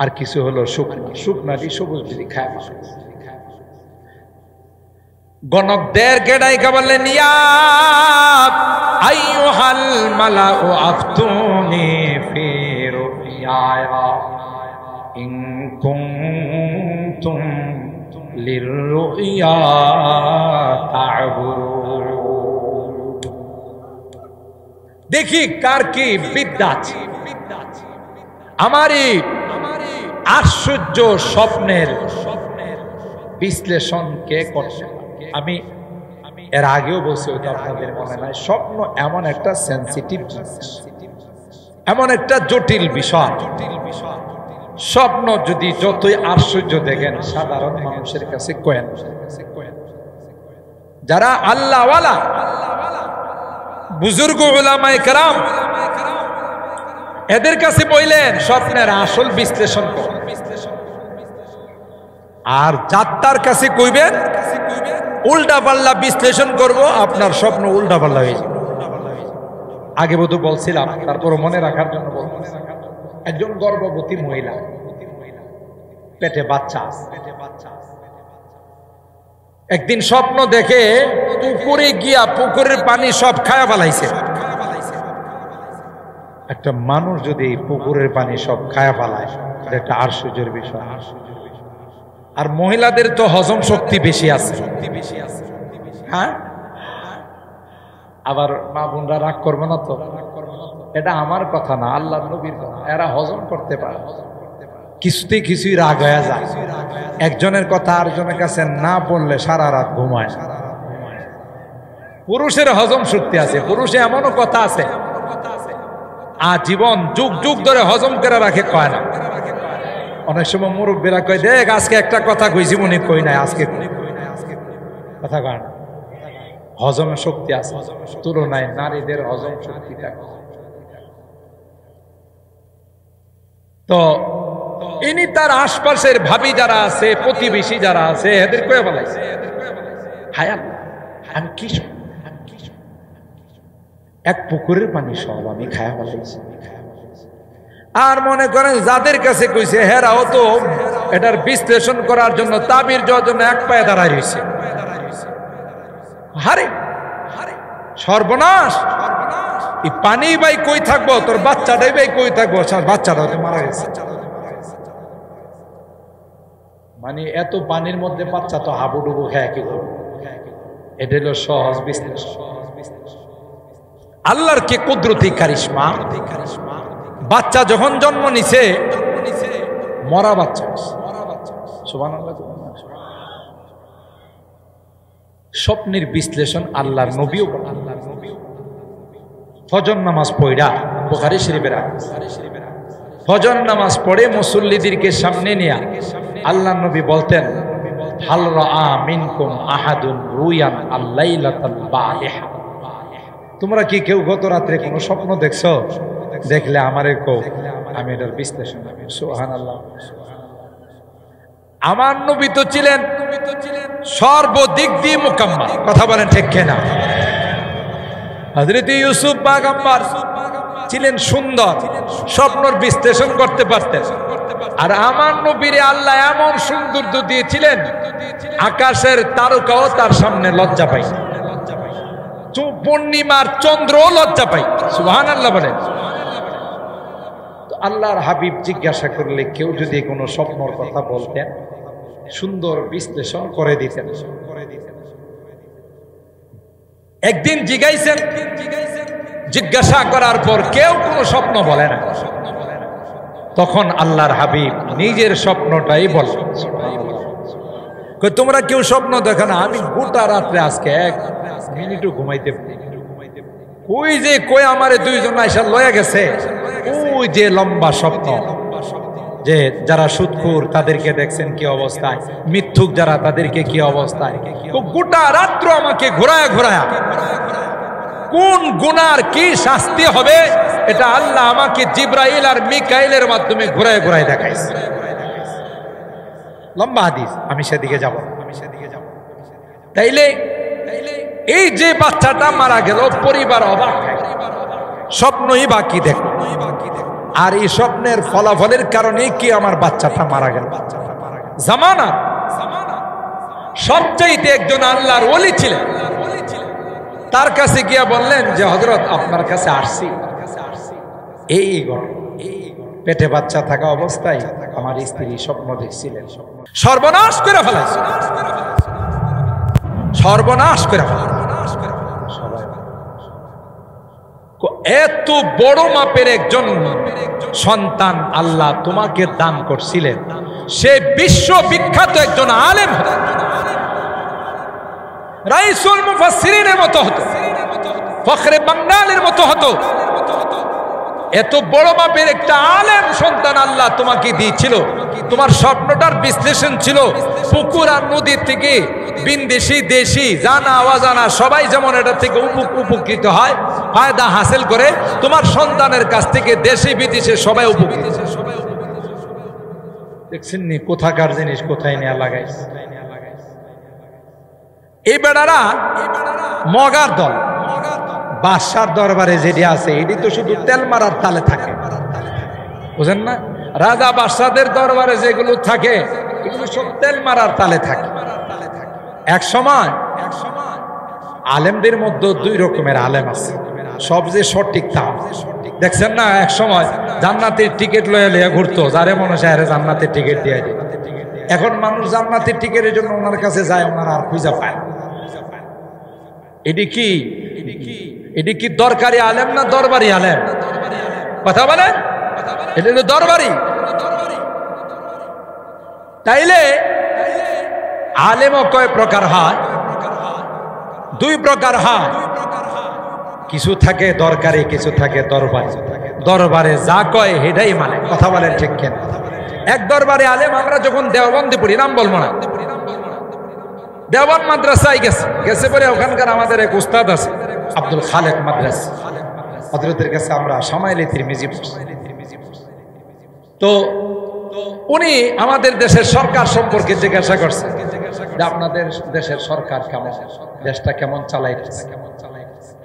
আর কিছু হলো শুকনা, শুকনাটি সবুজ যদি খায়। গণকদের গেড়াইকা বললেন ইয়া আইয়ুহাল মালাউ আফতুনি ফি রুইয়া ইন কুনতুম লিররুইয়া তা'বুরুন। দেখি কার কি বিদ্যা আছে। আমারই আশ্চর্য স্বপ্নের বিশ্লেষণ কে করছে। আমি এর আগেও বলছি, ওইটা আপনাদের মনে নাই, স্বপ্ন এমন একটা সেন্সিটিভ জিনিস, এমন একটা জটিল বিষয়। স্বপ্ন যদি যতই আশ্চর্য দেখেন, সাধারণ মানুষের কাছে কয়েন, যারা আল্লাহওয়ালা বুজুর্গ উলামায়ে কেরাম, এদের কাছে বললেন স্বপ্নের আসল বিশ্লেষণ করুন। আর যাত্রার কাছে কইবেন উল্টা পাল্লা বিশ্লেষণ করব, আপনার স্বপ্ন উল্টা পাল্লা হয়ে যাবে। আগে বোধ বলছিলাম, তারপর মনে রাখার জন্য বলবো। একজন গর্ভবতী মহিলা, পেটে বাচ্চা, একদিন স্বপ্ন দেখে পুকুরে গিয়া পুকুরের পানি সব খায়া ফেলাইছে। একটা মানুষ যদি পুকুরের পানি সব খায়া ফেলায়, এটা আশ্চর্যের বিষয়। আর মহিলাদের তো হজম শক্তি বেশি আছে, হ্যাঁ। আবার মা বোনরা রাগ করবে না তো, এটা আমার কথা না, আল্লাহর নবীর কথা। এরা হজম করতে পারে, কিছুই রাগ হয়ে যায়। একজনের কথা আরেকজনের কাছে না বললে সারা রাত ঘুমায়। পুরুষের হজম শক্তি আছে, পুরুষে এমনও কথা আছে আজীবন যুগ যুগ ধরে হজম করে রাখে, কয় না। অনেক সময় মুরব্বীরা কয়, দেখ আজকে একটা কথা কইছি মনে কই নাই, আজকে কথা কয় না। হজমের শক্তি আছে, তুলনায় নারীদের হজম শক্তিটা। তো ইনি তার আশপাশের ভাবি যারা আছে, প্রতিবেশী যারা আছে, এদের কয়ে বলাইছে, হায় আল্লাহ, আমি কি এক পুকুরের পানি সব আমি খায়া বলাইছি। আর মনে করেন যাদের কাছে কইছে হেরাও তো এটার বিশ্লেষণ করার জন্য, তাবির জন্য এক পায়ে দাঁড়ায় রয়েছে। হারে সর্বনাশ, এই পানি ভাই কই থাকবো, তোর বাচ্চাটাই ভাই কই থাকবো, বাচ্চাটাও তো মারা গেছে। মানে এত পানির মধ্যে বাচ্চা তো হাবুডুবু খায়, কি করবো? এটা হলো সহজ বিশ্লেষণ। আল্লাহর কে কুদরতি কারিশমা। বাচ্চা যখন জন্ম নিছে, মরা বাচ্চা, সুবহানাল্লাহ। স্বপ্নের বিশ্লেষণ আল্লাহর নবীও। ফজর নামাজ পড়া, বুখারী শরীফের হাদিস, ফজর নামাজ পড়ে মুসল্লিদেরকে সামনে নিয়ে আল্লাহর নবী বলতেন, হাল রাআ মিনকুম আহাদুন রুয়ান আল-লাইলাতাল বারিহা। তোমরা কি কেউ গত রাতে কোনো স্বপ্ন দেখছো? দেখলে আমারে কও, আমি এটার বিশ্লেষণ। সুবহানাল্লাহ। আমার নবী তো ছিলেন সর্বদিক দিয়ে মুকাম্মাল, কথা বলেন ঠিক কিনা? হযরত ইউসুফ পয়গম্বর ছিলেন সুন্দর, স্বপ্নর বিশ্লেষণ করতে পারতেন। আর আমার নবীরে আল্লাহ এমন সৌন্দর্য দিয়েছিলেন, আকাশের তারকাও তার সামনে লজ্জা পায়, পূর্ণিমার চন্দ্রও লজ্জা পায়। সুবহানাল্লাহ বলেন। আল্লাহর হাবিব জিজ্ঞাসা করলে কেউ যদি কোনো স্বপ্নর কথা বলতেন সুন্দর বিশ্লেষণ করে দিতেন। একদিন জিজ্ঞাইছেন, জিজ্ঞাসা করার পর কেউ কোনো স্বপ্ন বলে না, তখন আল্লাহর হাবিব নিজের স্বপ্নটাই বলে, তোমরা কেউ স্বপ্ন দেখো না, আমি গোটা রাত্রে আজকে এক মিনিটও ঘুমাইতে পারি। ওই যে কই আমারে দুইজন আইসা লয়ে গেছে, ওই যে লম্বা স্বপ্ন, যে যারা সুদখোর তাদেরকে দেখছেন কি অবস্থায়, মিথ্যুক যারা তাদেরকে কি অবস্থায়, গোটা রাত্র আমাকে ঘোরায়া ঘোরায়া কোন গুনার কি শাস্তি হবে এটা আল্লাহ আমাকে জিব্রাইল আর মিকাইলের মাধ্যমে ঘোরায় ঘোরায় দেখাইছে। লম্বা হাদিস, আমি সেদিকে যাব। তাইলে এই যে বাচ্চাটা মারা গেল, পরিবার অবাক, স্বপ্নই বাকি দেখ, আর এই স্বপ্নের ফলাফলের কারণে কি আমার বাচ্চাটা মারা গেল। জামানা সবচাইতে একজন আল্লাহর ওলি ছিলেন, তার কাছে গিয়া বললেন যে হযরত আপনার কাছে আসছি, এই পেটে বাচ্চা থাকা অবস্থায় আমার স্ত্রী স্বপ্ন দেখছিলেন, সর্বনাশ করে ফেলেছে, সর্বনাশ করে ফেলেছে। এত বড় মাপের একজন সন্তান আল্লাহ তোমাকে দান করছিলেন, সে বিশ্ববিখ্যাত একজন আলেম, রাইসুল মুফাসসিরিনের মতো হতো, ফখরে বাংলার মতো হতো। এত বড় মাপের একটা আলেম সন্তান আল্লাহ তোমাকে দিয়েছিল। তোমার স্বপ্নটার বিশ্লেষণ ছিল পুকুর আর নদীর থেকে বিনদেশি দেশি জানা অজানা সবাই যেমন এটা থেকে উপকৃত হয়, ফায়দা হাসিল করে, তোমার সন্তানের কাছ থেকে দেশি বিদেশে সবাই উপকৃত। দেখছেন নি কোথাকার জিনিস কোথায় নিয়ে লাগাইছে। এই বেড়ারা মগার দল, বাদশার দরবারে যেটি আছে এটি তো শুধু তেল মারার তালে থাকে, বুঝেন না? রাজা বাদশাদের দরবারে যেগুলো থাকে এগুলো সব তেল মারার তালে থাকে। এক সময় আলেমদের মধ্যে দুই রকমের আলেম আছে, সব যে সঠিক তা দেখছেন না। এক সময় জান্নাতের টিকিট লয়ে লইয়া ঘুরতো, যারে মনে চায় জান্নাতের টিকিট দিয়ে দিত। এখন মানুষ জান্নাতের টিকিটের জন্য ওনার কাছে যায়, ওনারা আর খুঁজে পায়। এটি কি, এটি কি দরকারি আলেম না দরবারি আলেম? কথা বলেন, এটা তো দরবারি। তাইলে আলেমও কয় প্রকার হয়? দুই প্রকার হয়। কিছু থাকে দরকারি, কিছু থাকে দরবারি। দরবারে যা কয় হেটাই মানে, কথা বলেন ঠিক কেন? এক দরবারে আলেম, আমরা যখন দেওবন্দে পড়ি, নাম বলবো না, দেওবন্দ মাদ্রাসায় গেছে পরে ওখানকার আমাদের এক উস্তাদ আছে আব্দুল খালেক মাদ্রাসা, হযরতের কাছে আমরা সামাইলে তিরমিজি পড়ছি। তো উনি আমাদের দেশের সরকার সম্পর্কে জিজ্ঞাসা করছে যে আপনাদের দেশের সরকার কেমন, দেশটা কেমন চালাইতেছে।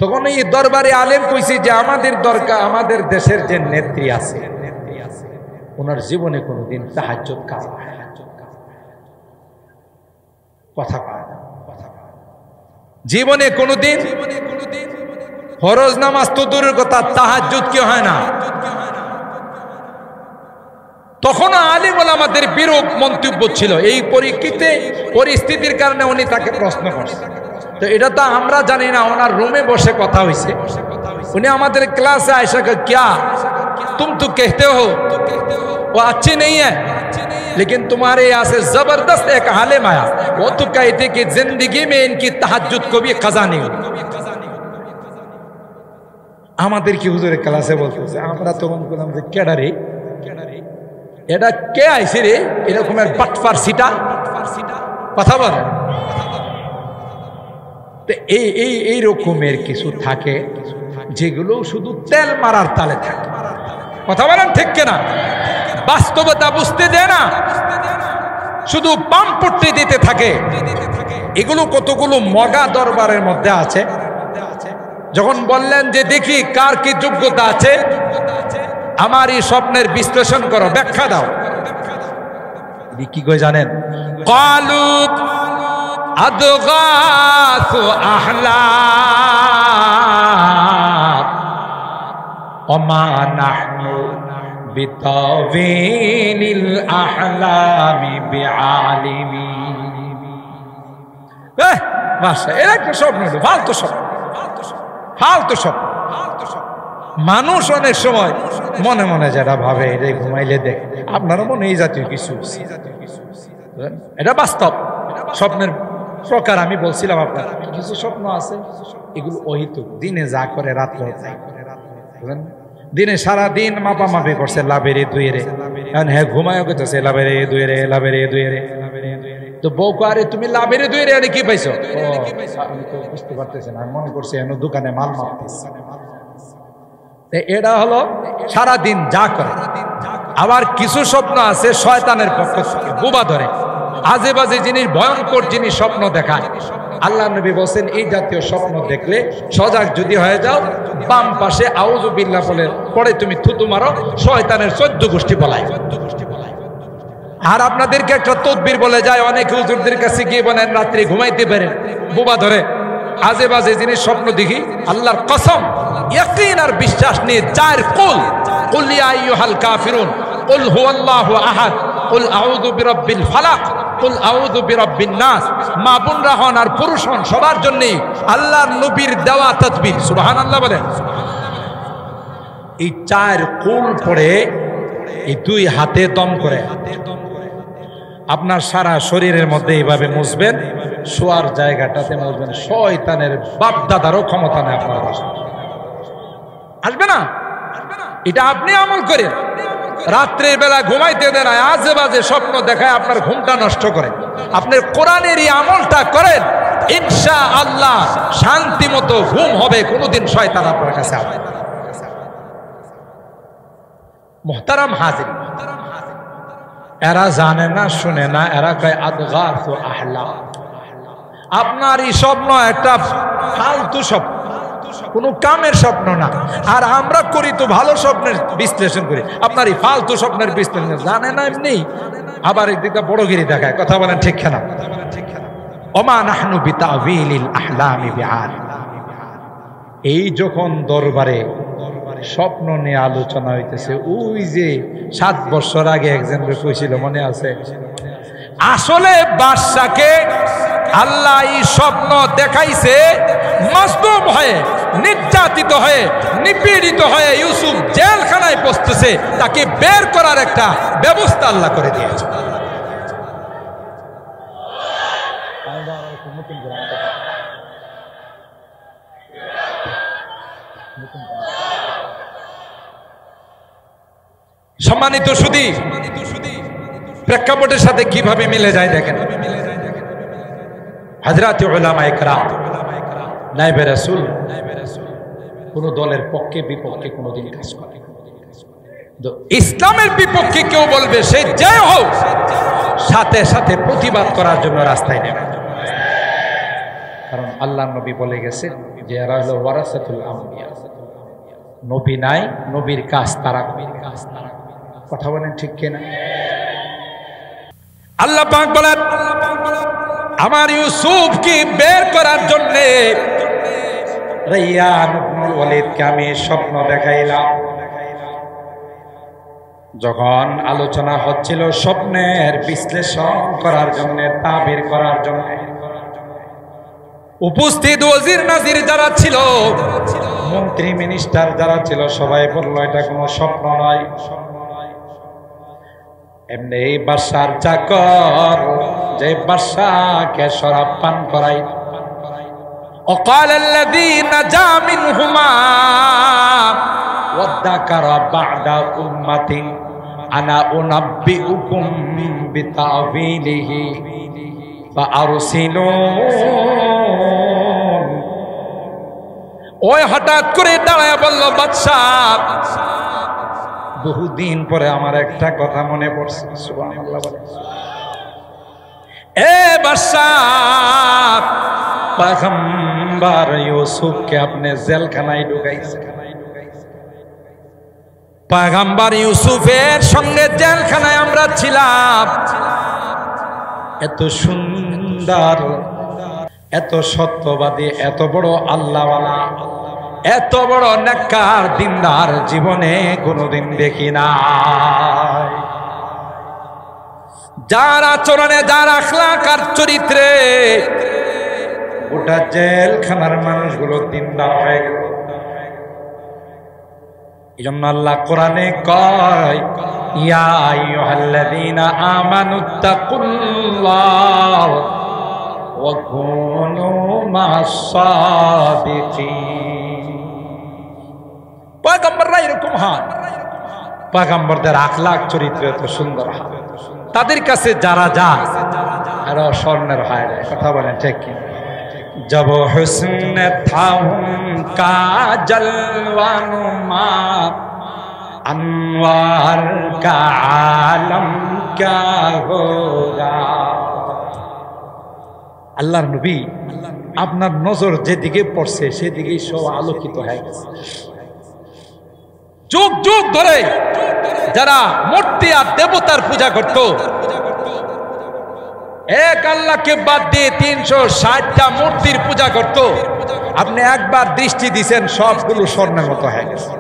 তখন এই দরবারে আলেম কইছে যে আমাদের দরকার, আমাদের দেশের যে নেত্রী আছে ওনার জীবনে কোনোদিন তাহাজ্জুদ কাজ হয় না, কথা পায় না, জীবনে কোনোদিন ফরজ নামাজ তো দূরের কথা, তাহাজ্জুদ কি হয় না। তখন আলেম ওলামাদের বিরূপ মন্তব্য ছিল। এই পরিস্থিতির কারণে উনি তাকে প্রশ্ন করছেন। তো এটা তো আমরা জানি না, ওনার রুমে বসে কথা হয়েছে। উনি আমাদের ক্লাসে আয়সা क्या तुम तो कहते हो वो अच्छी नहीं है, लेकिन तुम्हारे यहाँ से जबरदस्त एक आलिम आया, वो तो कहते कि जिंदगी में इनकी तहज्जुद को भी कज़ा नहीं हुई। আমাদের কি হুজুরের ক্লাসে বলতেছে, আমরা তখন বললাম যে কেডারে এটা, কে আইছে রে এরকমের বাটফার সিটা, কথা বলে। এই রকমের কিছু থাকে যেগুলো শুধু তেল মারার তালে থাকে, কথা বলেন ঠিক কিনা? বাস্তবতা বুঝতে দেয় না, শুধু পাম পট্টি দিতে থাকে। এগুলো কতগুলো মগা দরবারের মধ্যে আছে। যখন বললেন যে দেখি কার কি যোগ্যতা আছে, আমার এই স্বপ্নের বিশ্লেষণ করো, ব্যাখ্যা দাও, কি কই জানেন? ক্বালু আদগাসু আহলাম ওয়া মা নাহনু বিতাবিলিল আহলামি বিআলিমি। মাশা, এর একটা স্বপ্ন, ফালতু স্বপ্ন, ফালতু স্বপ্ন। মানুষ অনেক সময় মনে মনে যারা ভাবে এটা ঘুমাইলে দেখ, আপনার মনে এই জাতীয় কিছু, এটা বাস্তব স্বপ্নের প্রকার। আমি বলছিলাম আপনার কিছু স্বপ্ন আছে এগুলো অহিতুক, দিনে যা করে রাত্রে তাই করে। দিনে সারা দিন মাপামাপি করছে লাভেরে দুয়েরে, হ্যাঁ ঘুমায় করতেছে লাভেরে দুয়েরে, লাভেরে দুয়েরে। তো বউ আরে তুমি লাভেরে দুয়েরে আরে কি পাইছো? আমি তো বুঝতে পারতেছি না, আমি মনে করছি এন দোকানে মাল মাপতেছে। এটা হলো সারা দিন যা করে। আবার কিছু স্বপ্ন আছে শয়তানের পক্ষ থেকে বোবা ধরে, আজে বাজে জিনিস, ভয়ঙ্কর জিনিস স্বপ্ন দেখায়। আল্লাহ নবী বলেন এই জাতীয় স্বপ্ন দেখলে সজাগ যদি হয়ে যাও, বাম পাশে আউযু বিল্লাহ বলে পরে তুমি থুতু মারো, শয়তানের 14 গোষ্ঠী বলায়। আর আপনাদেরকে একটা তদবির বলে যায়, অনেক হুজুরদের কাছে গিয়ে বলেন রাত্রি ঘুমাইতে পারেন, বোবা ধরে আজে বাজে জিনিস স্বপ্ন দেখি। আল্লাহর কসম, ইয়াকিন আর বিশ্বাস নিয়ে 4 কুল, কুল ইয়া আইয়ুহাল কাফিরুন, কুল হুয়াল্লাহু আহাদ, কুল আউযু বিরাব্বিল ফালাক, কুল আউযু বিরাব্বিন নাস। মা বোনরা হন আর পুরুষ হন সবার জন্য আল্লাহর নবীর দেওয়া তাদবির। সুবহানাল্লাহ বলেন। এই 4 কুল পড়ে এই 2 হাতে দম করে আপনার সারা শরীরের মধ্যে এইভাবে মুছবেন, শোয়ার জায়গাটাতে মুছবেন। শয়তানের বাপ দাদারও ক্ষমতা নেই আপনার আসবে না। এটা আপনি আমল করেন, রাত্রের বেলা ঘুমাইতে দেন, আজে বাজে স্বপ্ন দেখায় আপনার ঘুমটা নষ্ট করে। আপনার কোরআনের এই আমলটা করেন, ইনশাআল্লাহ শান্তি মতো ঘুম হবে, কোনোদিন শয়তান আপনার কাছে আসবে না। মুহতারাম হাজির, এরা জানে না শুনে না, এরা কয় আদগাসু আহলাম। আপনার এই স্বপ্ন একটা ফালতু স্বপ্ন, কোনো কামের স্বপ্ন না। আর আমরা করি তো ভালো স্বপ্নের বিশ্লেষণ করি, আপনার এই ফালতু স্বপ্নের বিশ্লেষণ জানে না এমনি, আবার একদিকে বড়গিরি দেখায়। কথা বলেন ঠিক না? ওমা নাহনু বিতাবিলিল আহলামি বিআলিম। এই যখন দরবারে স্বপ্ন নিয়ে আলোচনা হইতেছে, ওই যে 7 বছর আগে একজন কইছিল মনে আছে, আসলে বাদশাকে আল্লাহ এই স্বপ্ন দেখাইছে মাজলুম হয়ে, নির্যাতিত হয়ে, নিপীড়িত হয়ে ইউসুফ জেলখানায় বসতেছে, তাকে বের করার একটা ব্যবস্থা আল্লাহ করে দিয়েছে। সম্মানিত সুধী, প্রেক্ষাপটের সাথে কিভাবে মিলে যায় দেখেন। হযরত উলামায়ে কেরাম, নায়েবে রাসূল কোন দলের পক্ষে বিপক্ষে কোনদিন কাজ করে। ইসলামের বিপক্ষে কেউ বলবে, সে যে হোক, সাথে সাথে প্রতিবাদ করার জন্য রাস্তায় নেমে। কারণ আল্লাহ নবী বলে গেছে যে এরা হলো ওয়ারাসাতুল আম্বিয়া, নবী নাই, নবীর কাজ তারা। কথা বলেন ঠিক কিনা? আল্লাহ পাক বলেন, আমার ইউসুফকে বের করার জন্য রাইয়ান ইবনুল ওয়ালিদকে আমি স্বপ্ন দেখাইলাম। যখন আলোচনা হচ্ছিল স্বপ্নের বিশ্লেষণ করার জন্য, তাবির করার জন্য, উপস্থিত ওজির নাজির যারা ছিল, মন্ত্রী মিনিস্টার যারা ছিল, সবাই বলল এটা কোনো স্বপ্ন নয়, এমনি বাদশার চাকর যে বাদশাকে শরাব পান করাই। وقال الذي نجا منهما وادكر بعد أمة أنا أنبئكم بتأويله فأرسلون। ওই হঠাৎ করে দাঁড়ায় বলল, বাদশাহ বহুদিন পরে আমার একটা কথা মনে পড়ছে। সুবহানাল্লাহ বলে, এ বাদশাহ, পয়গম্বর ইউসুফকে আপনি জেলখানায় ঢুকাইছেন। পয়গম্বর ইউসুফের সঙ্গে জেলখানায় আমরা ছিলাম। এত সুন্দর, এত সত্যবাদী, এত বড় আল্লাহওয়ালা, এত বড় নেককার দিনদার জীবনে কোনোদিন দেখি নাই। যার আচরণে, যার আখলাক আর চরিত্রে গোটা জেলখানার মানুষগুলো দিনদার হয়ে গেল। এই জন্য আল্লাহ কোরআনে কয়, ইয়া আইয়ুহাল্লাযীনা আমানুত্তাকুল্লাহ ওয়া কুনু মা'আস-সাদিকিন। পয়গম্বররা এরকম হয়, পয়গম্বরদের আখলাক চরিত্র এত সুন্দর হয়, তাদের কাছে যারা যায় আরো স্বর্ণের হয়। কথা বলেন ঠিক কি? जब हुस्न था उनका जलवानुमा अनवार का आलम क्या होगा। আল্লাহর নবী আপনার নজর যেদিকে পড়ছে সেদিকেই সব আলোকিত হয়ে গেছে। যুগ যুগ ধরে যারা মূর্তি আর দেবতার পূজা করত, এক আল্লাহকে বাদ দিয়ে 360টা মূর্তির পূজা করত, আপনি একবার দৃষ্টি দিছেন সবগুলো স্বর্ণের মতো হয়ে গেছে।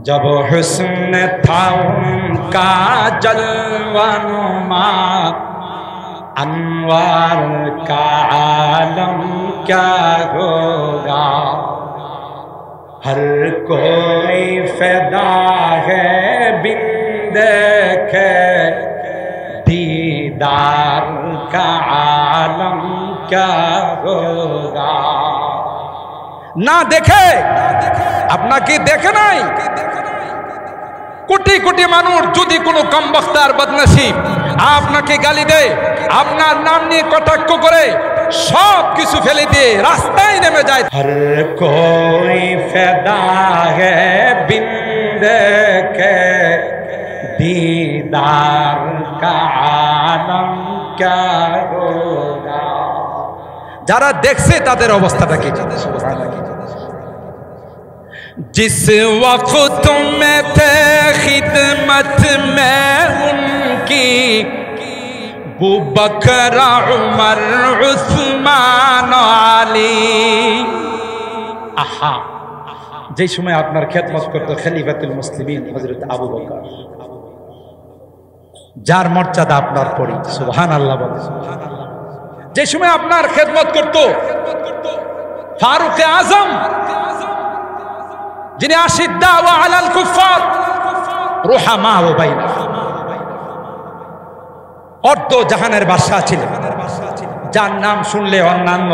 जब हुस्न था उनका जलवानुमा अनवार का आलम क्या होगा। हर कोई फैदा है बिन देखे दीदार का आलम क्या होगा। না দেখে, আপনাকে দেখে নাই। কোটি কোটি মানুষ যদি কোনো কমবখতার বদনসিব আপনাকে গালি দেয়, আপনার নাম নিয়ে কটাক্ষ করে, সব কিছু ফেলে দিয়ে রাস্তায় নেমে যায়। হর কোই ফায়দা হ্যায় বিন দেখে दीदार का आलम क्या होगा। যারা দেখছে তাদের অবস্থাটা কি? जिस वक्त में थे खिदमत में उनकी बू बकर उमर उस्मान आली। आहा, যে সময় আপনার খেদমত করতো খলিফাতুল মুসলিমিন হযরত আবু বকর, যার মর্যাদা আপনার পড়ি, সুবহানাল্লাহ বলেন। যে সময় আপনার খেদমত করত ফারুক আজম, যিনি আশিদ্দা ওয়া আলাল কুফার রুহামা ওয়া বাইনাহুম, অর্ধ জাহানের বাদশা ছিলেন, যার নাম শুনলে অন্যান্য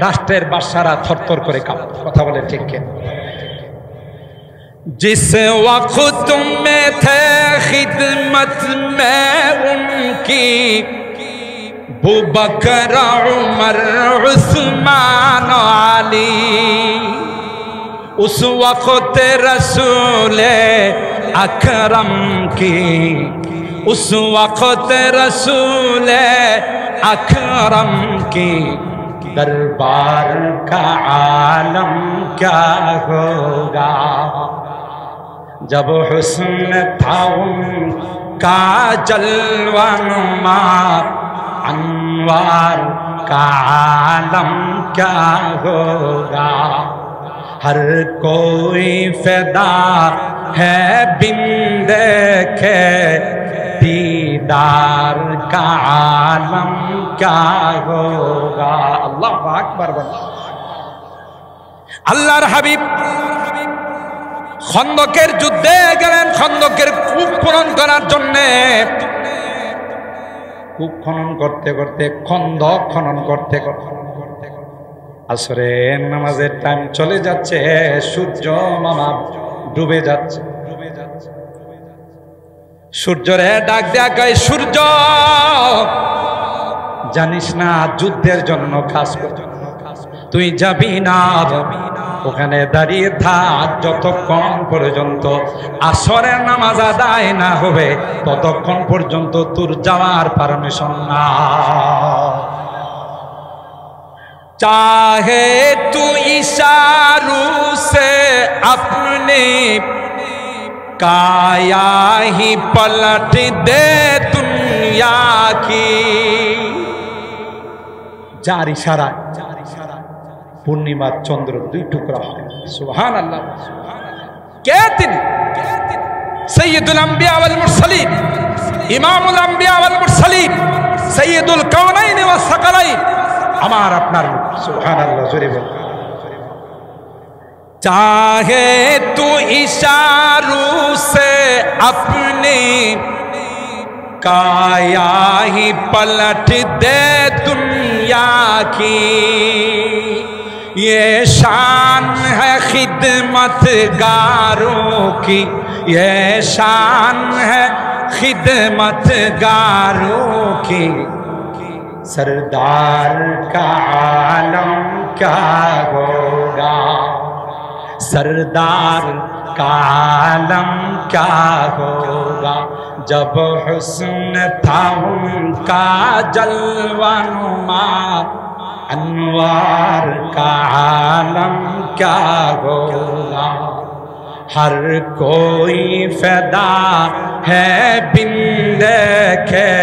রাষ্ট্রের বাদশারা থরথর করে কাঁপত। কথা বলে ঠিক কেন? जिस वक्त में थे खिदमत में उनकी बू बकर उमर उस्मान आली, उस वक्त रसूल अकरम की, उस वक्त रसूल अकरम की दरबार का आलम क्या होगा। जब हुस्न था उनका जलवानुमा अनवार का आलम क्या होगा। हर कोई फिदा है बिन देखे दीदार का आलम क्या होगा। अल्लाह আকবার বলেন। আল্লাহর হাবিব খন্দকের যুদ্ধে গেলেন, খন্দকের কূপ খনন করার জন্য। কূপ খনন করতে করতে, খন্দক খনন করতে করতে আসরের নামাজের টাইম চলে যাচ্ছে, সূর্য মামা ডুবে যাচ্ছে। সূর্যরে ডাক দেয়া কয়, সূর্য জানিস না যুদ্ধের জন্য কাজ করতে, তুই যাবি না, ওখানে দাঁড়িয়ে থাক যতক্ষণ পর্যন্ত আসরের নামাজ আদায় না হবে, ততক্ষণ পর্যন্ত তোর যাওয়ার পারমিশন না। চাহে তুই ইশারু সে আপনি কায়া হি পলট দে দুনিয়া কি। যার ইশারা পূর্ণিমার চন্দ্র দুই টুকরা হয়। সুবহানাল্লাহ। কে তিনি? সৈয়দুল আম্বিয়া ওয়াল মুরসালিন, ইমামুল আম্বিয়া ওয়াল মুরসালিন, সৈয়দুল কাওনাইন ওয়াস সাকালাইন, আমার আপনার নবী। সুবহানাল্লাহ, জোরে বল। चाहे तू इशारों से अपने काया ही पलट दे दुनिया की, ये शान है खिदमतगारों की, ये शान है खिदमतगारों की। सरदार का आलम क्या होगा, सरदार का आलम क्या होगा, जब हुस्न था उनका जलवानुमा, अनवार का आलम क्या होगा। हर कोई फ़िदा है बिन देखे